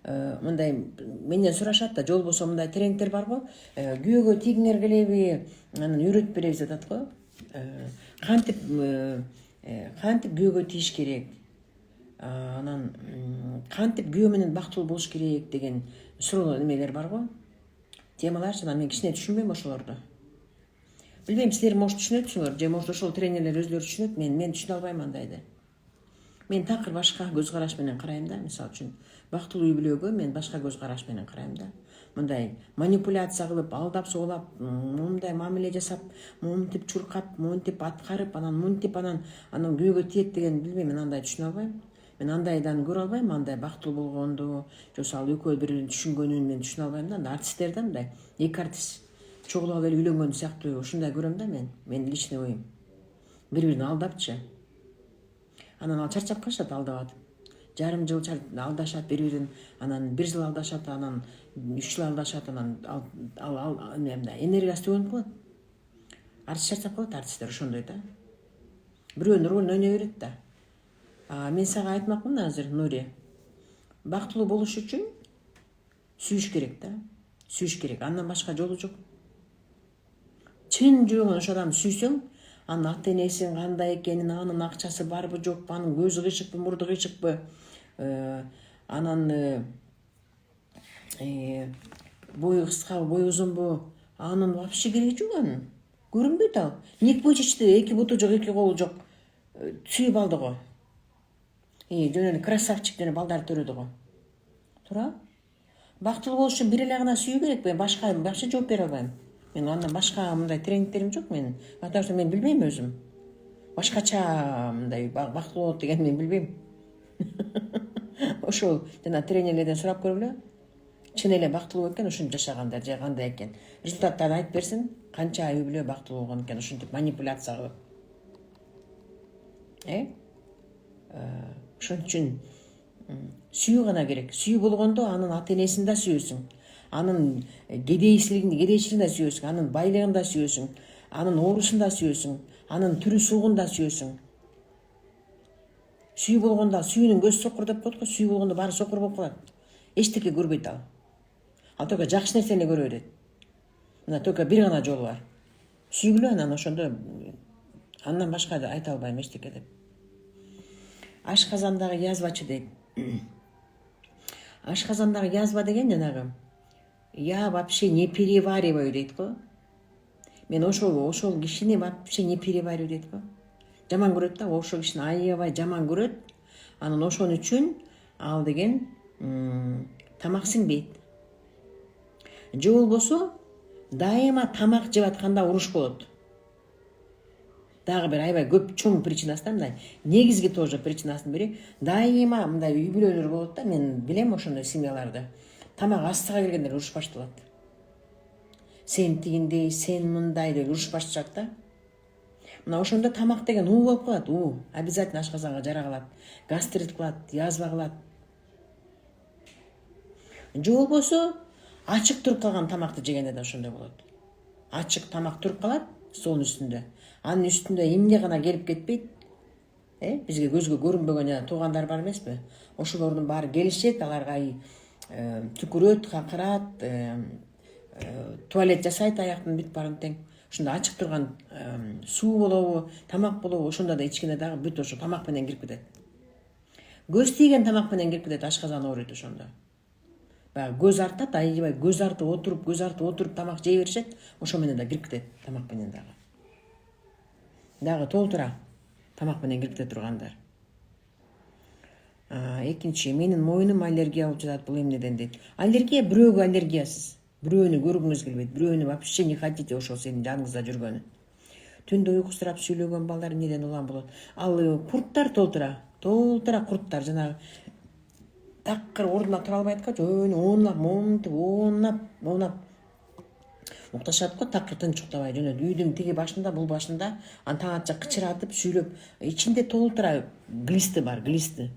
мындай менден сурашат да, жол болсо мындай тренингдер бар го. Күйөөгө тийгиңер келеби, анан үйрөтүп беребиз атат го. Кантип күйөөгө тийиш керек. Анан кантип күйөө менен бактылуу болуш керек деген суроо немелер бар го. Темалар, анан мен кичине түшүнбөйм ошолорду. Билбейм, силер может түшүнөтсүңөр, же может ошол тренерлер өзлөрү түшүнөт, мен түшүнө албайм андайды. Мен такыр башка көз караш менен карайм да, мисалы үчүн бактылуу үй бүлөгө мен башка көз караш менен карайм да. Мындай манипуляция кылып, алдап соолап, мындай мамиле жасап, монтип чуркап, монтип аткарып, анан монтип анан күйөөгө тиет деген билбейм, мен андай түшүнө албайм. Мен андайдан көрө албайм, андай бактылуу болгонду, жосал экөө бири түшүнгөнүн мен түшүнө албайм да. Артистер да мындай, эки артист чогулуп алып эле үйлөнгөн сыяктуу ушундай көрөм да мен личный оюм. Бири-бирин алдапчы. Анан ал чарчап калышат алдап атып. Жарым жыл алдашат бири-бирин, анан 1 жыл алдашат, анан 3 жыл алдашат, анан энергиясы төгөнүп калат. Артист чарчап калат, артисттер ошондой да. Бирөөнүн ролун ойной берет да. Мен сага айтмакмын азыр, Нури. Бактылуу болуш үчүн сүйүш керек да. Сүйүш керек. Андан башка жолу жок. Чын жүрөгүн ошо адамды сүйсөң, анын ата-энесин кандай экенин, анын акчасы барбы жокпу, анын көзү кыйшыкпы, мурду кыйшыкпы, анан бою кыскабы, бою узунбу, анын вообще кереги жок анын. Көрүнбөйт ал. Ник бычычты, 2 буту жок, 2 колу жок. Сүйүп алды го. Жөн эле красавчик дене балдар төрөдү го. Туура? Бактылуу болуш үчүн бир эле гана сүйүү керек. Мен башка жооп бере албайм. Мен андан башка мындай тренингтерим жок менин. Потому что мен билбейм өзүм. Башкача мындай бактылуу болот деген мен билбейм. Ошол жана тренерлерден сурап көргүлө. Чын эле бактылуу экен, ушинтип жашагандар же кандай экен. Результаттарын айтып берсин, канча үй бүлө бактылуу болгон экен ушинтип манипуляция кылып. Ошон үчүн сүйүү гана керек. Сүйүү болгондо анын ата-энесин да сүйөсүң. Анын кедейчилигин да сүйөсүң, анын байлыгын да сүйөсүң, анын оорусун да сүйөсүң, анын түрү суугун да сүйөсүң. Сүйүү болгондо сүйүүнүн көзү сокур деп коет го, сүйүү болгондо баары сокур болуп калат. Эчтеке көрбөйт ал. Ал только жакшы нерсени көрө берет. Мына только бир гана жолу бар. Сүйгүлө, анан ошондо андан башка айта албайм эчтеке деп. Ашказандагы язвачы дейт. Ашказандагы язва деген жанагы я вообще не перевариваю дейт го. Мен ошол кишини вообще не перевариваю дейт го. Жаман көрөт да, ошол кишини аябай жаман көрөт. Анан ошон үчүн ал деген тамак сиңбейт. Же болбосо дайыма тамак жеп атканда уруш болот. Дагы бир аябай көп чоң причинасы да мындай. Негизги тоже причинасынын бири дайыма мындай үй бүлөлөр болот да, мен билем ошондой семьяларды. Тамак астыга келгенде уруш башталат. Сен тигиндей, сен мындай деп уруш башташат да. Мына ошондо тамак деген уу болуп калат, уу. Обязательно ашказанга жара калат, гастрит кылат, язва кылат. Же болбосо ачык туруп калган тамакты жегенде да ошондой болот. Ачык тамак туруп калат, столдун үстүндө. Анын үстүндө эмне гана келип кетпейт. Бизге көзгө көрүнбөгөн жана туугандар бар эмеспи? Ошолордун баары келишет, аларга түкүрөт, какырат, туалет жасайт аяктын бүт баарын тең. Ошондо ачык турган суу болобу, тамак болобу, ошондо да ичкенде дагы бүт ошо тамак менен кирип кетет. Көз тийген тамак менен кирип кетет, ашказан ооруйт ошондо. Баягы көз артат, аябай көз артып отуруп тамак жей беришет, ошо менен да кирип кетет, тамак менен дагы. Дагы толтура тамак менен кирип кете тургандар. Экинчи, менин мойнум аллергия болуп жатат, бул эмнеден дейт. Аллергия бирөөгө аллергиясыз. Бирөөнү көргүңүз келбейт, бирөөнү вообще не хотите, ошол сенин жаныңызда жүргөнү. Түндө уйкусурап сүйлөгөн балдар эмнеден улам болот? Ал курттар толтура курттар жанагы такыр ордуна тура албай аткачы, оонап укташат го, такыр тынч уктабай жөнөт. Үйдүн тиги башында, бул башында, таң атча кычыратып, сүйлөп, ичинде толтура глисты бар, глисты.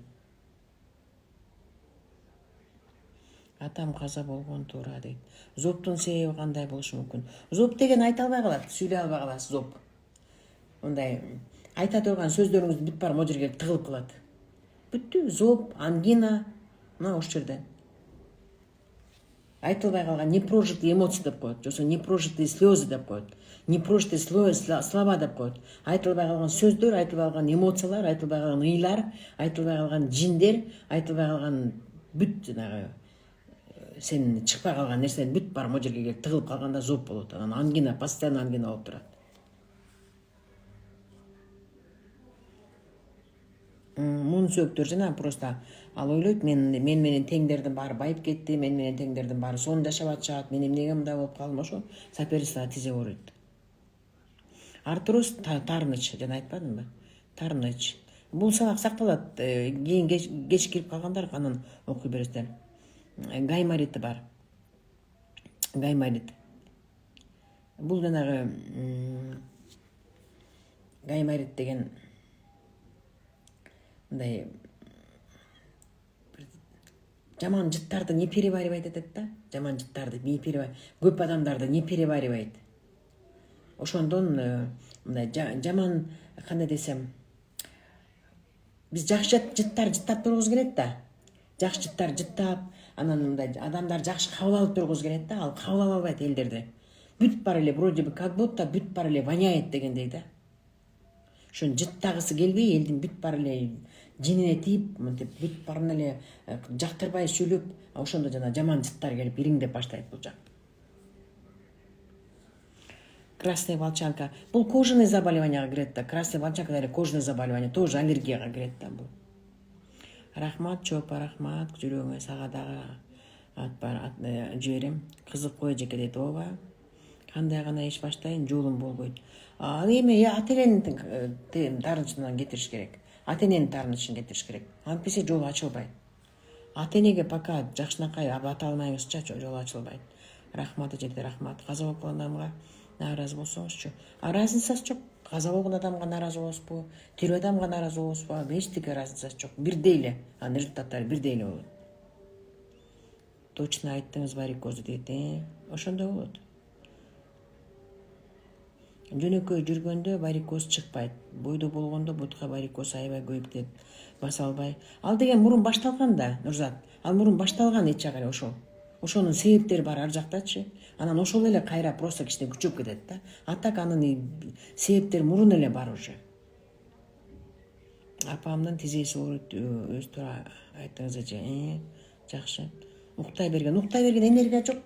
Атам каза болгон туура дейт. Зоптун себеби кандай болушу мүмкүн? Зоп деген айта албай калат, сүйлөй албай каласыз зоп. Мындай айта турган сөздөрүңүз бүт бар могу жерге тыгылып калат. Бүттү, зоп, ангина, мына ошол жерден. Айтылбай калган непрожитые эмоции деп коет, жоксо непрожитые слезы деп коет. Непрожитые слова деп коет. Айтылбай калган сөздөр, айтылбай калган эмоциялар, айтылбай калган ыйлар, айтылбай калган жиндер, айтылбай калган бүт жанагы сенин чыкпай калган нерсенин бүт бар могу жерге келип тыгылып калганда зоп болот. Анан ангина, постоянно ангина болуп турат. Мун сөөктөр жана просто ал ойлойт, мен менен теңдердин баары байып кетти, мен менен теңдердин баары сонун жашап атышат, мен эмнеге мындай болуп калдым, ошо соперство тизе ооруйт. Артроз, тарыныч, жана айтпадымбы? Тарыныч. Бул сабак сакталат, кийин кеч кирип калгандар анан окуй бересиздер. Гайморит бар. Гайморит. Бул жанагы гайморит деген мындай жаман жыттарды не переваривать этет да? Жаман жыттарды не переваривать. Көп адамдарды не переваривает. Ошондон мындай жаман кандай десем, биз жакшы жыттар жыттап тургубуз келет да. Жакшы жыттар жыттап, анан мындай адамдар жакшы кабыл алып тургубуз келет да, ал кабыл ала албайт элдерди. Бүт бар эле вроде бы как будто бүт бар эле воняет дегендей да. Ошон жыттагысы келбей, элдин бүт бар эле жинине тийип, мынтип бүт барын эле жактырбай сүйлөп, ошондо жана жаман жыттар келип ириңдеп баштайт бул жак. Красная волчанка. Бул кожаный заболеванияга кирет да. Красная волчанка деле кожаный заболевание, тоже аллергияга кирет да бул. Рахмат, чопа, рахмат, жүрөгүңө сага дагы жиберем. Кызык кой жеке дейт, ооба. Кандай гана иш баштайын, жолум болбойт. Ал эми ата-эненин таарынычынан кетириш керек. Ата-эненин таарынычын кетириш керек. Антпесе жол ачылбайт. Ата-энеге пока жакшынакай бата алмайбызча жол ачылбайт. Рахмат эжеде, рахмат. Каза болуп калган адамга нааразы болсоңузчу. Разницасы жок. Каза болгон адамга нааразы болосузбу, тирүү адамга нааразы болосузбу? Эчтеке разницасы жок. Бирдей эле, анын результаттары бирдей эле болот. Точно айттыңыз, варикоз дейт. Ошондой болот. Жөнөкөй жүргөндө варикоз чыкпайт. Бойдо болгондо бутка варикоз аябай көйүп кетет. Баса албай. Ал деген мурун башталган да, Нурзат. Ал мурун башталган эч жагы эле ошол. Ошонун себептери бар ар жактачы. Анан ошол эле кайра просто кичине күчөп кетет да. А так анын себептери мурун эле бар уже. Апамдын тизеси ооруйт, өз туура айттыңыз эже. Жакшы. Уктай берген энергия жок.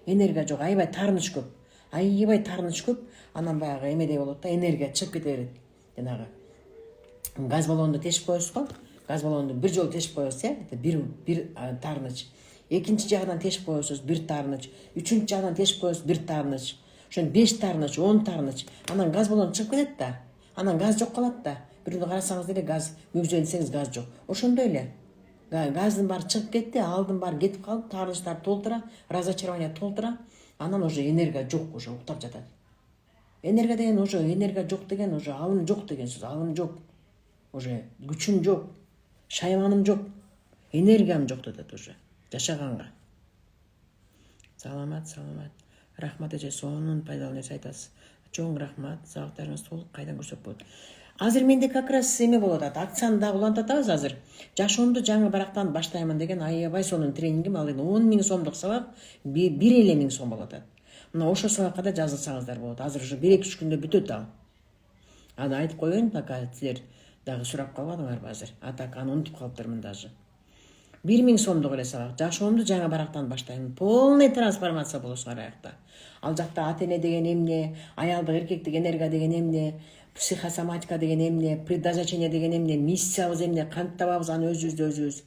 Энергия жок, аябай таарыныч көп. Анан баягы эмедей болот да, энергия чыгып кете берет. Жанагы газ баллонду тешип коесуз го. Газ баллонду бир жолу тешип коесуз, бир таарыныч. Экинчи жагынан тешип коесуз, бир таарыныч. Үчүнчү жагынан тешип коесуз, бир таарыныч. Ошон 5 таарыныч, 10 таарыныч. Анан газ баллон чыгып кетет да. Анан газ жок калат да. Бирөөнү карасаңыз деле газ, мөбүзөлсеңиз газ жок. Ошондой эле. Газдын баары чыгып кетти, алдын баары кетип калып, таарынычтар толтура, разочарование толтура. Анан уже энергия жок, уже уктап жатат. Энергия деген уже энергия жок деген уже алым жок деген сөз, алым жок. Уже күчүм жок, шайманым жок, энергиям жок дедет уже жашаганга. Саламат. Рахмат эже, сонун пайдалуу нерсе айтасыз. Чоң рахмат. Сабактарыңыз толук кайдан көрсөк болот. Азыр менде как раз эме болуп атат. Акцияны дагы улантып атабыз азыр. Жашоомду жаңы барактан баштаймын деген аябай сонун тренингим ал 10.000 сомдук сабак 1.000 сом болуп атат. Мына ошо сабакка да жазылсаңыздар болот. Азыр уже 1-2 күндө бүтөт ал. Аны айтып коеюн, пока силер дагы сурап калбадыңарбы азыр. А так аны унутуп калыптырмын даже. 1.000 сомдук эле сабак. Жашоомду жаңы барактан баштайм. Полный трансформация болосуңар аякта. Ал жакта ата-эне деген эмне, аялдык эркектик энергия деген эмне, психосоматика деген эмне, предназначение деген эмне, миссиябыз эмне, кантип табабыз аны өзүбүздү.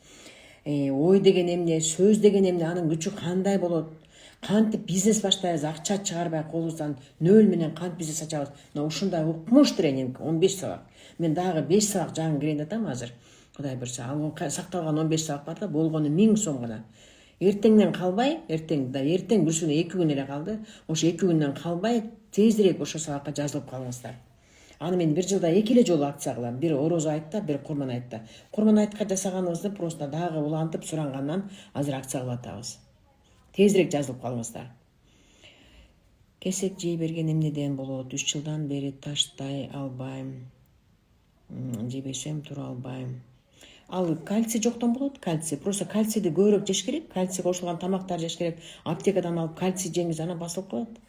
Ой деген эмне, сөз деген эмне, анын күчү кандай болот? Кантип бизнес баштайбыз, акча чыгарбай колубуздан нөл менен кантип бизнес ачабыз. Мына ушундай укмуш тренинг 15 сабак. Мен дагы 5 сабак жаңы кирейин атам азыр. Кудай буйрса, ал сакталган 15 сабак бар да, болгону 1000 сом гана. Эртеңден калбай, эртең бүрсүнө 2 күн эле калды. Ошо 2 күндөн калбай тезирээк ошо сабакка жазылып калыңыздар. Аны мен бир жылда 2 эле жолу акция кылам. Бир Орозо айтта, бир Курман айтта. Курман айтка жасаганыбызды просто дагы улантып сурангандан азыр акция кылып атабыз. Тезирээк жазылып калыңыздар. Кесек жей берген эмнеден болот? 3 жылдан бери таштай албайм. Жебесем тура албайм. Ал кальций жоктон болот, кальций. Просто кальцийди көбүрөөк жеш керек. Кальций кошулган тамактар жеш керек. Аптекадан алып кальций жеңиз, анан басылып коет.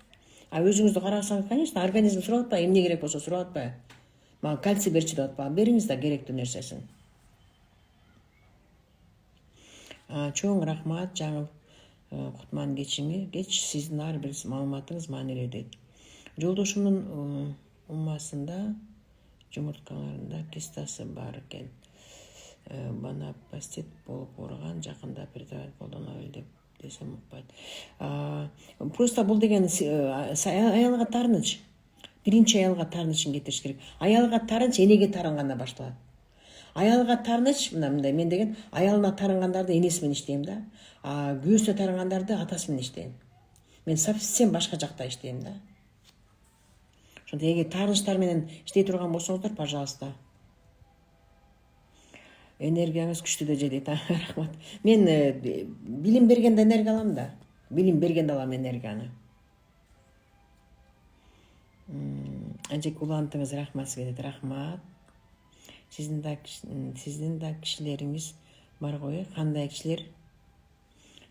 А өзүңүздү карасаңыз, конечно, организм сурап атпайбы, эмне керек болсо сурап атпайбы. Мага кальций берчи деп атпайбы. Бериңиз да керектүү нерсесин. Чоң рахмат жаңы кутман кеч сиздин ар бир маалыматыңыз маанилүү дейт. Жолдошумдун умасында жумурткаларында кистасы бар экен. Бана пастит болуп ооруган, жакында препарат колдонобул деп десем укпайт. Просто бул деген аялга таарыныч. Биринчи аялга таарынычын кетириш керек. Аялга таарыныч энеге таарынгандан башталат. Аялга таарыныч мындай мен деген аялына таарынгандарды энеси менен иштейм да. Күйөөсүнө таарынгандарды атасы менен иштейм. Мен совсем башка жакта иштейм да. Ошондо эгер таарынычтар менен иштей турган болсоңуздар, пожалуйста. Энергияңыз күчтүү да дейт. Рахмат. Мен билим бергенде энергия алам да. Билим бергенде алам энергияны. Ажек улантыңыз, рахмат сизге дейт. Рахмат. Сиздин да кишилериңиз бар ғой, кандай кишилер?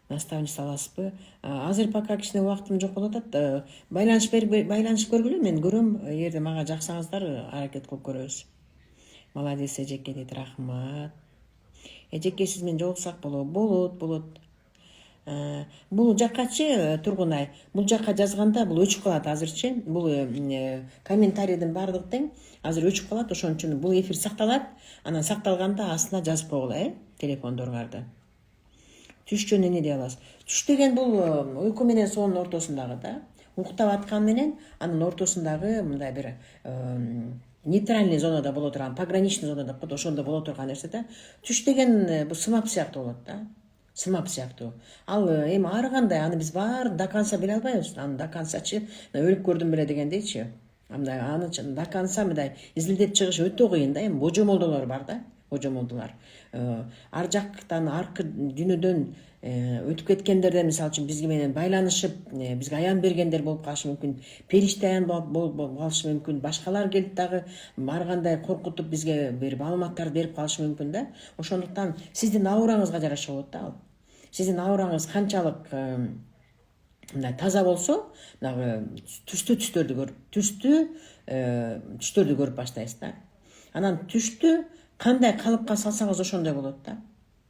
Наставничество аласызбы? Азыр пока кичине убактым жок болуп атат. Байланышып көргүлө, мен көрөм. Эгерде мага жаксаңыздар, аракет кылып көрөбүз. Молодец, Эжеке дейт. Рахмат. Эжеке, сиз менен жолуксак болот. Бул жаккачы Тургунай, бул жакка жазганда бул өчүп калат азырчы. Бул комментарийдин бардыгы тең. Азыр өчүп калат, ошон үчүн бул эфир сакталат. Анан сакталганда астына жазып койгула, телефондоруңарды. Түш жөнүндө эмне дей аласыз? Түш деген бул уйку менен сонун ортосундагы да. Уктап аткан менен анын ортосундагы мындай бир нейтральный зонада боло турган, пограничный зонада коет, ошондо боло турган нерсе да. Түш деген бул сымап сыяктуу болот да. Сымап сыяктуу. Ал эми ар кандай, аны биз баарын до конца биле албайбыз. Аны до концачы өлүп көрдүм беле дегендейчи. Мындай аны до конца мындай изилдеп чыгыш өтө кыйын да. Эми божомолдолор бар да. Божомолдулар. Ар жактан, аркы дүйнөдөн өтүп кеткендерден, мисалы үчүн бизге менен байланышып, бизге аян бергендер болуп калышы мүмкүн. Периште аян болуп калышы мүмкүн. Башкалар келип дагы ар кандай коркутуп бизге бир маалыматтар берип калышы мүмкүн да. Ошондуктан сиздин аураңызга жараша болот да ал. Сиздин аураңыз канчалык мындай таза болсо, дагы түстөрдү көрүп баштайсыз да. Анан түштү кандай калыпка салсаңыз ошондой болот да.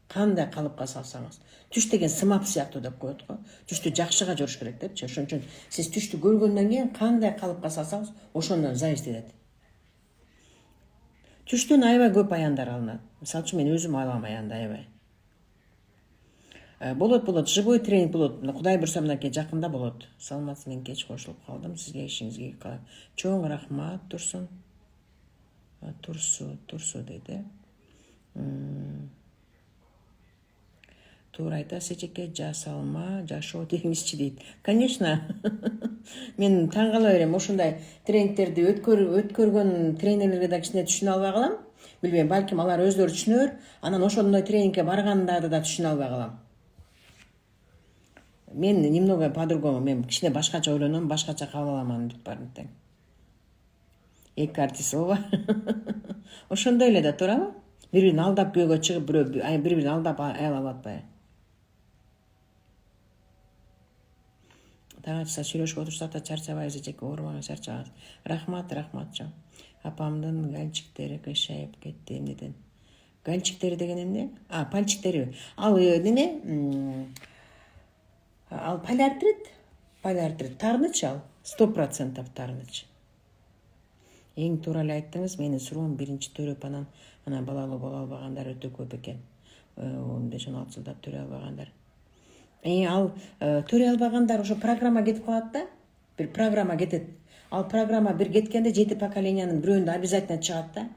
Кандай калыпка салсаңыз. Түш деген сымап сыяктуу деп коет го. Түштү жакшыга көрүш керек депчи. Ошон үчүн сиз түштү көргөндөн кийин кандай калыпка салсаңыз ошондон зависит этет. Түштөн аябай көп аяндар алынат. Мисалы үчүн мен өзүм алам аянды аябай. Болот, живой тренинг болот. Кудай буйрса мынакей жакында болот. Саламатсыз, мен кеч кошулуп калдым. Сизге ишиңизге чоң рахмат, Турсун. Турсу дейт. Туура айтасыз, Эжеке, жасалма, жашоо деңизчи дейт. Конечно. Мен таң кала берем, ошондай тренингтерди өткөргөн тренерлерге да кичине түшүнө албай калам. Билбейм, балким алар өздөрү түшүнөр, анан ошондой тренингке баргандарды да түшүнө албай калам. Мен немного по-другому, мен кичине башкача ойлоном, башкача кабыл алам анын бүт баарын тең. эки артист ооба. Ошондой эле да туурабы? Бири-бирин алдап күйөөгө чыгып, бири-бирин алдап аял алып атпайбы? Таң атса сүйлөшүп отурсак да чарчабайбыз, эжеке оорубаңыз, чарчабаңыз. Рахмат жон. Апамдын гальчиктери кыйшайып кетти эмнеден? Гальчиктери деген эмне? Пальчиктери. Ал неме? Ал полиартрит. Тарныч ал. 100% тарныч. Эң туура эле айттыңыз. Менин суроом биринчи төрөп анан балалуу боло албагандар өтө көп экен. 15-16 жылдап төрөй албагандар. Ал төрөй албагандар ошо программа кетип калат да. Бир программа кетет. Ал программа бир кеткенде 7 поколенияның бирөөндө обязательно чыгат да.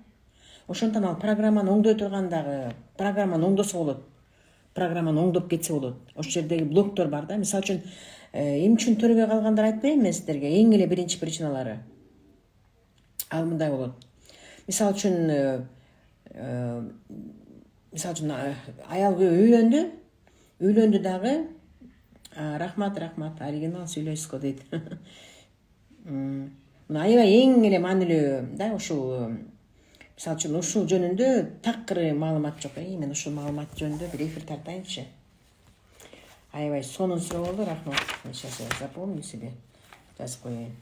Ошондон ал программаны оңдой тургандагы программаны оңдосо болот. Программаны оңдоп кетсе болот. Ошол жердеги блоктор бар да. Мисалы үчүн эмне үчүн төрөбөй калгандар айтпайм мен сиздерге. Эң эле биринчи причиналары. Ал мындай болот. Мисалы үчүн аял күйөө үйлөндү дагы. Рахмат, оригинал сүйлөшкө дейт. Аябай эң эле маанилүү да ушул. Мисалы үчүн ушул жөнүндө такыр маалымат жок. Мен ушул маалымат жөнүндө бир эфир тартайынчы. Аябай сонун суроо болду, рахмат. Сейчас я запомню себе. Жазып коеюн.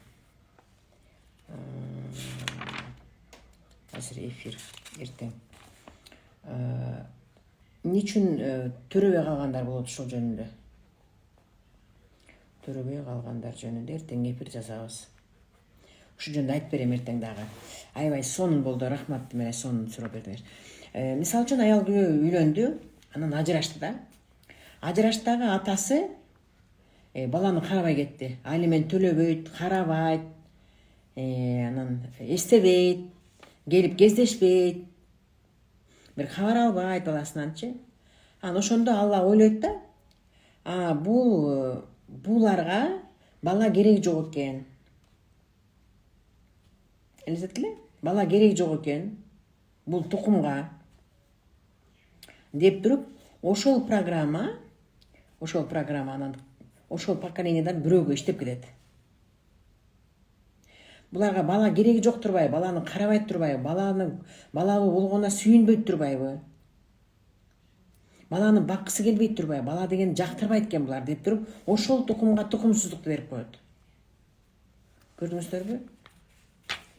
Азыр эфир эртең. Эмне үчүн төрөбөй калгандар болот ушул жөнүндө? Төрөбөй калгандар жөнүндө эртең эфир жасабыз. Ушул жөнүндө айтып берем эртең дагы. Аябай сонун болду, рахмат менен сонун суроо бердиңер. Мисалы үчүн аял күйөө үйлөндү, анан ажырашты да. Ажыраштагы атасы баланы карабай кетти. Алимент төлөбөйт, карабайт, анан эстебейт, келип кездешпейт. Бир кабар албайт баласынанчы. Анан ошондо Алла ойлойт да, буларга бала керек жок экен. Элестеткиле? Бала керек жок экен. Бул тукумга деп туруп, ошол программа анан ошол поколениядан бирөөгө иштеп кетет. Буларга бала кереги жок турбайбы, баланы карабай турбайбы, балалуу болгонуна сүйүнбөй турбайбы, баланы баккысы келбей турбайбы, бала деген жактырбайт экен булар деп туруп, ошол тукумга тукумсуздукту берип коет. Көрдүңүздөрбү?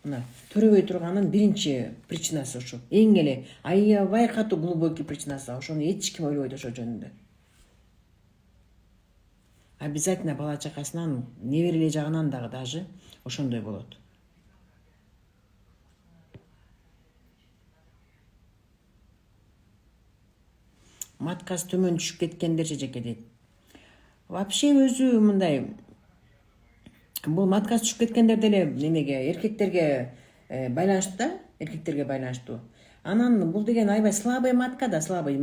Мына төрөбөй турганын биринчи причинасы ошо. Эң эле аябай катуу глубокий причинасы. Ошону эч ким ойлобойт ошол жөнүндө. Обязательно бала чакасынан, небереле жагынан дагы даже ошондой болот. Маткасы төмөн түшүп кеткендерчи жеке дейт. Вообще өзү мындай. Бул маткасы түшүп кеткендер деле немеге, эркектерге байланыштуу да, эркектерге байланыштуу. Анан бул деген аябай слабый матка да, слабый.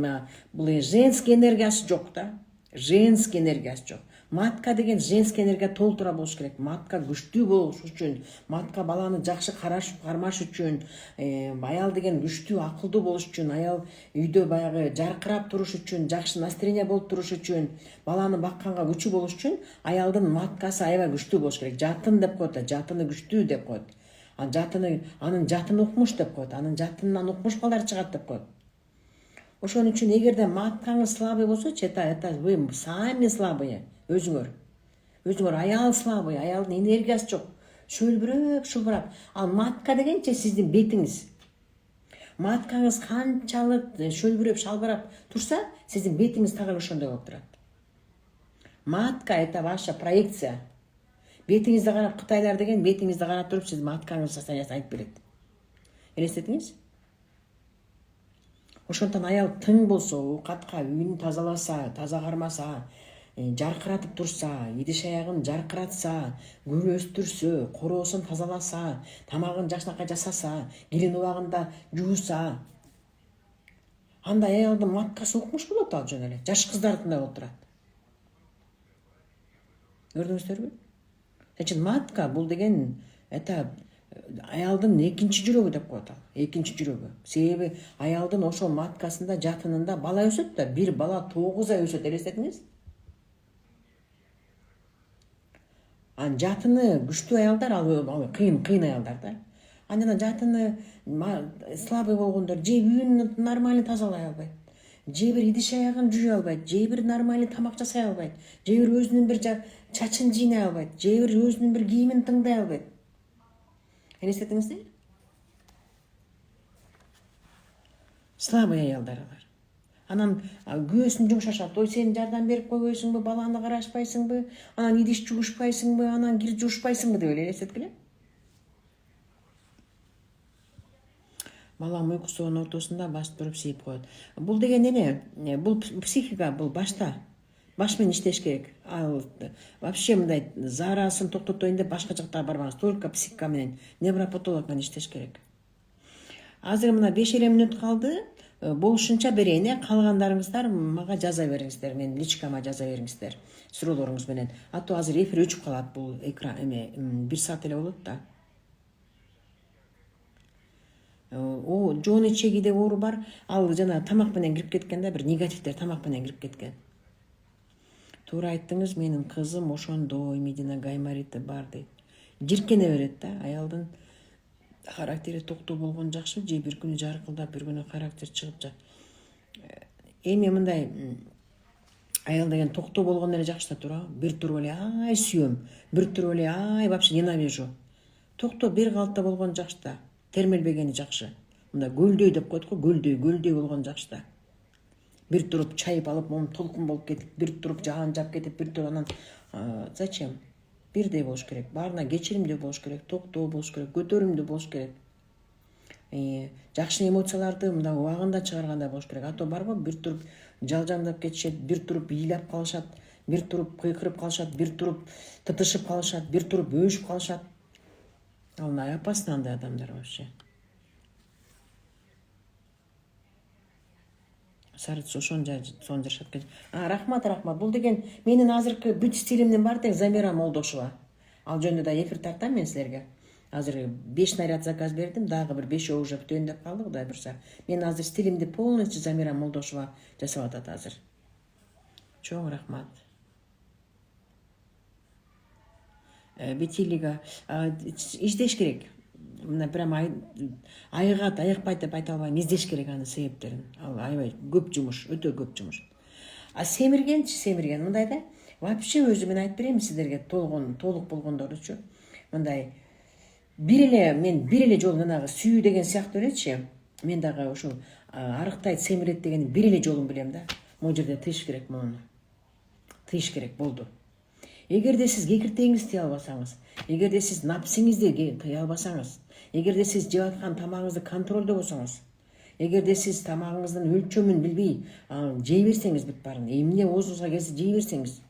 Бул женский энергиясы жок да. Женский энергиясы жок. Матка деген женский энергия толтура болуш керек. Матка күчтүү болуш үчүн, матка баланы жакшы кармаш үчүн, аял деген күчтүү, акылдуу болуш үчүн, аял үйдө баягы жаркырап туруш үчүн, жакшы настроение болуп туруш үчүн, баланы бакканга күчү болуш үчүн аялдын маткасы аябай күчтүү болуш керек. Жатын деп коет, жатыны күчтүү деп коет. Анын жатыны укмуш деп коет, анын жатынынан укмуш балдар чыгат деп коет. Ошон үчүн эгерде маткаңыз слабый болсочу, это вы сами слабые. Өзүңөр аял слабый, аялдын энергиясы жок. Шөлбүрөп, шулбурап. Ал матка дегенче сиздин бетиңиз. Маткаңыз канчалык шөлбүрөп, шалбырап турса, сиздин бетиңиз так ошондой болуп турат. Матка это ваша проекция. Бетиңизди карап, кытайлар деген бетиңизди карап туруп, сиз маткаңыз состояниясын айтып берет. Элестетиңиз? Ошондон аял тың болсо, оокатка үйүн тазаласа, таза кармаса, жаркыратып турса, идиш аягын жаркыратса, гүл өстүрсө, короосун тазаласа, тамагын жакшынакай жасаса, килин убагында жууса, андай аялдын маткасы укмуш болот ал жөн эле. Жаш кыздардыкындай болуп турат. Көрдүңүздөрбү? Эчин матка бул деген это аялдын экинчи жүрөгү деп коет ал. Экинчи жүрөгү. Себеби аялдын ошол маткасында, жатынында бала өсөт да, бир бала 9 ай өсөт, элестетиңиз? Жатыны күчтүү аялдар, ал кыйын аялдар да. Анан жатыны слабый болгондор же үйүн нормально тазалай албайт, же бир идиш аягын жуя албайт, же бир нормально тамак жасай албайт, же бир өзүнүн бир чачын жыйнай албайт, же бир өзүнүн бир кийимин тыңдай албайт. Элестетиңиздер? Слабый аялдар алар. Анан күйөөсүн жумшашат. Ой, сен жардам берип койбойсуңбу, баланы карашпайсыңбы, анан идиш жуушпайсыңбы, анан кир жуушпайсыңбы деп элестеткиле. Балам уйкусунун ортосунда басып туруп сийип коет. Бул деген эмне? Бул психика, бул башта. Баш менен иштеш керек. Ал вообще мындай заарасын токтотоюн деп башка жакка барбаңыз. Только психика менен, невропатолог менен иштеш керек. Азыр мына 5 мүнөт калды. Болушунча берейин, калгандарыңыздар мага жаза бериңиздер, мен личкама жаза бериңиздер суроолоруңуз менен. Ато азыр эфир өчүп калат, бул экран 1 саат эле болот да. Жоон ичеги деп оору бар. Ал жана тамак менен кирип кеткен да, бир негативдер тамак менен кирип кеткен. Туура айттыңыз, менин кызым ошондой Медина гайморити бар дейт. Жиркене берет да, аялдын характери токтоо болгон жакшы, же бир күнү жаркылдап, бир күнү характер чыгып жат. Эми мындай аял деген токтоо болгон эле жакшы да туура. Бир туруп эле ай сүйөм, бир туруп эле ай вообще ненавижу. Токтоо бир калыпта болгон жакшы да. Термелбегени жакшы. Мында гөлдөй деп коет го, гөлдөй болгон жакшы да. Бир туруп чайып алып, мом толкун болуп кетип, бир туруп жаан жап кетип, бир туруп анан зачем? Бирдей болуш керек. Баарына кечиримдүү болуш керек, токтоо болуш керек, көтөрүмдүү болуш керек. Жакшы эмоцияларды мындай убагында чыгаргандай болуш керек. Ато барбы, бир туруп жалжаңдап кетишет, бир туруп ыйлап калышат, бир туруп кыйкырып калышат, бир туруп тытышып калышат, бир туруп бөөшүп калышат. Ал опасный андай адамдар вообще. Сарыч ошон жашап кетти. Рахмат. Бул деген менин азыркы бүт стилимдин бар тең Замира Молдошева. Ал жөнүндө да эфир тартам мен силерге. Азыр 5 наряд заказ бердим, дагы бир 5 уже күтөйүн деп калды, Кудай бурса. Мен азыр стилимди полностью Замира Молдошева жасап атат азыр. Чоң рахмат. Бетилига издеш керек. Мына прям айыгат, айыкпайт деп айта албайм, издеш керек аны себептерин. Ал аябай көп жумуш, өтө көп жумуш. Семирген мындай да. Вообще өзү мен айтып берейин силерге, толук болгондоручу. Мындай мен бир эле жол жанагы сүйүү деген сыяктуу элечи. Мен дагы ошол арыктайт, семирет деген бир эле жолун билем да. Могу жерде тыйыш керек муну. Тыйыш керек болду. Эгерде сиз кекиртегиңизди тыя албасаңыз, эгерде сиз напсиңизди тыя албасаңыз, эгерде сиз жеп аткан тамагыңызды контролдо болсоңуз, эгерде сиз тамагыңыздын өлчөмүн билбей жей берсеңиз бүт баарын, эмне оозуңузга келсе жей берсеңиз,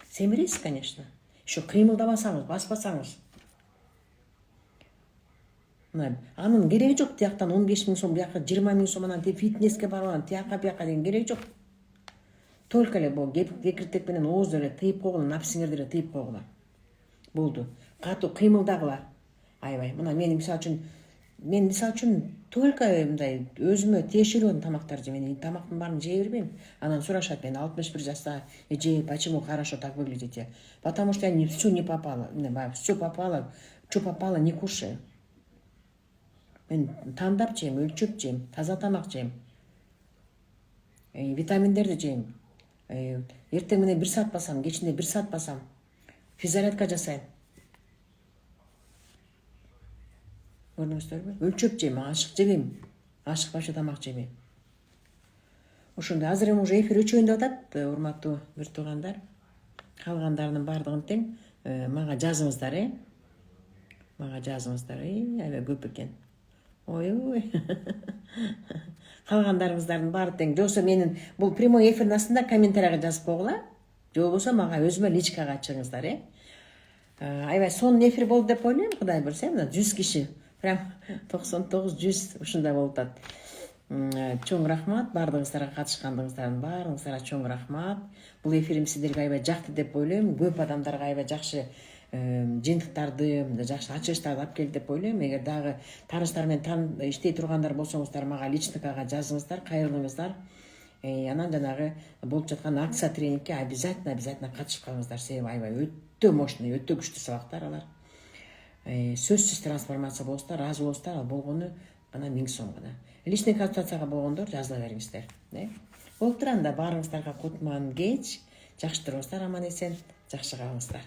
семиресиз, конечно. Еще кыймылдабасаңыз, баспасаңыз. Анын кереги жок, тияктан 15 000 сом, бияка 20 000 сом, анан фитнеске барып, тияка бияка деген кереги жок. Только эле бул кекиртек менен оозду эле тыйып койгула, напсиңерди эле тыйып койгула. Болду. Катуу кыймылдагыла. Аябай. Мына мен мисалы үчүн только мындай өзүмө тиешелүү тамактар жейм. Тамактын баарын жей бербейм. Анан сурашат мен 61 жашта, эже, почему хорошо так выглядите? Потому что я все не попало, все попало, не кушаю. Мен тандап жейм, өлчөп жейм, таза тамак жейм. Витаминдерди жейм. Эртең менен 1 саат басам, кечинде 1 саат басам. Физзарядка жасайм. Көрдүңүздөрбү? Өлчөп жейм, ашык жебейм. Ашыкпачы тамак жебейм. Ошондой азыр уже эфир өчөйүн деп атат, урматтуу бир туугандар. Калгандарынын баардыгын тең мага жазыңыздар, Мага жазыңыздар, аябай көп экен. Ой. Калгандарыңыздардын баары тең. Жоксо менин бул прямой эфирдин астында комментарийга жазып койгула. Же болбосо мага өзүмө личкага чыгыңыздар, Аябай сонун эфир болду деп ойлойм, Кудай бурса, мына 100 киши. Прям 99-100 ушундай болуп атат. Чоң рахмат баардыгыңыздарга, катышкандыгыңыздардын баарыңыздарга чоң рахмат. Бул эфирим сиздерге аябай жакты деп ойлойм. Көп адамдарга аябай жакшы жыйынтыктарды, жакшы ачылыштарды алып келди деп ойлойм. Эгер дагы тааныштар менен иштей тургандар болсоңуздар, мага личникага жазыңыздар, кайрылыңыздар. Анан жанагы болуп жаткан акция тренингке обязательно катышып калыңыздар. Себеби аябай өтө мощный, өтө күчтүү сабактар алар. сөзсүз трансформация болосуздар, ыраазы болосуздар, ал болгону гана 1000 сом гана. Личный консультацияга болгондор жазыла бериңиздер. Болуптур анда, баарыңыздарга кутман кеч, жакшы туруңуздар, аман эсен, жакшы калыңыздар.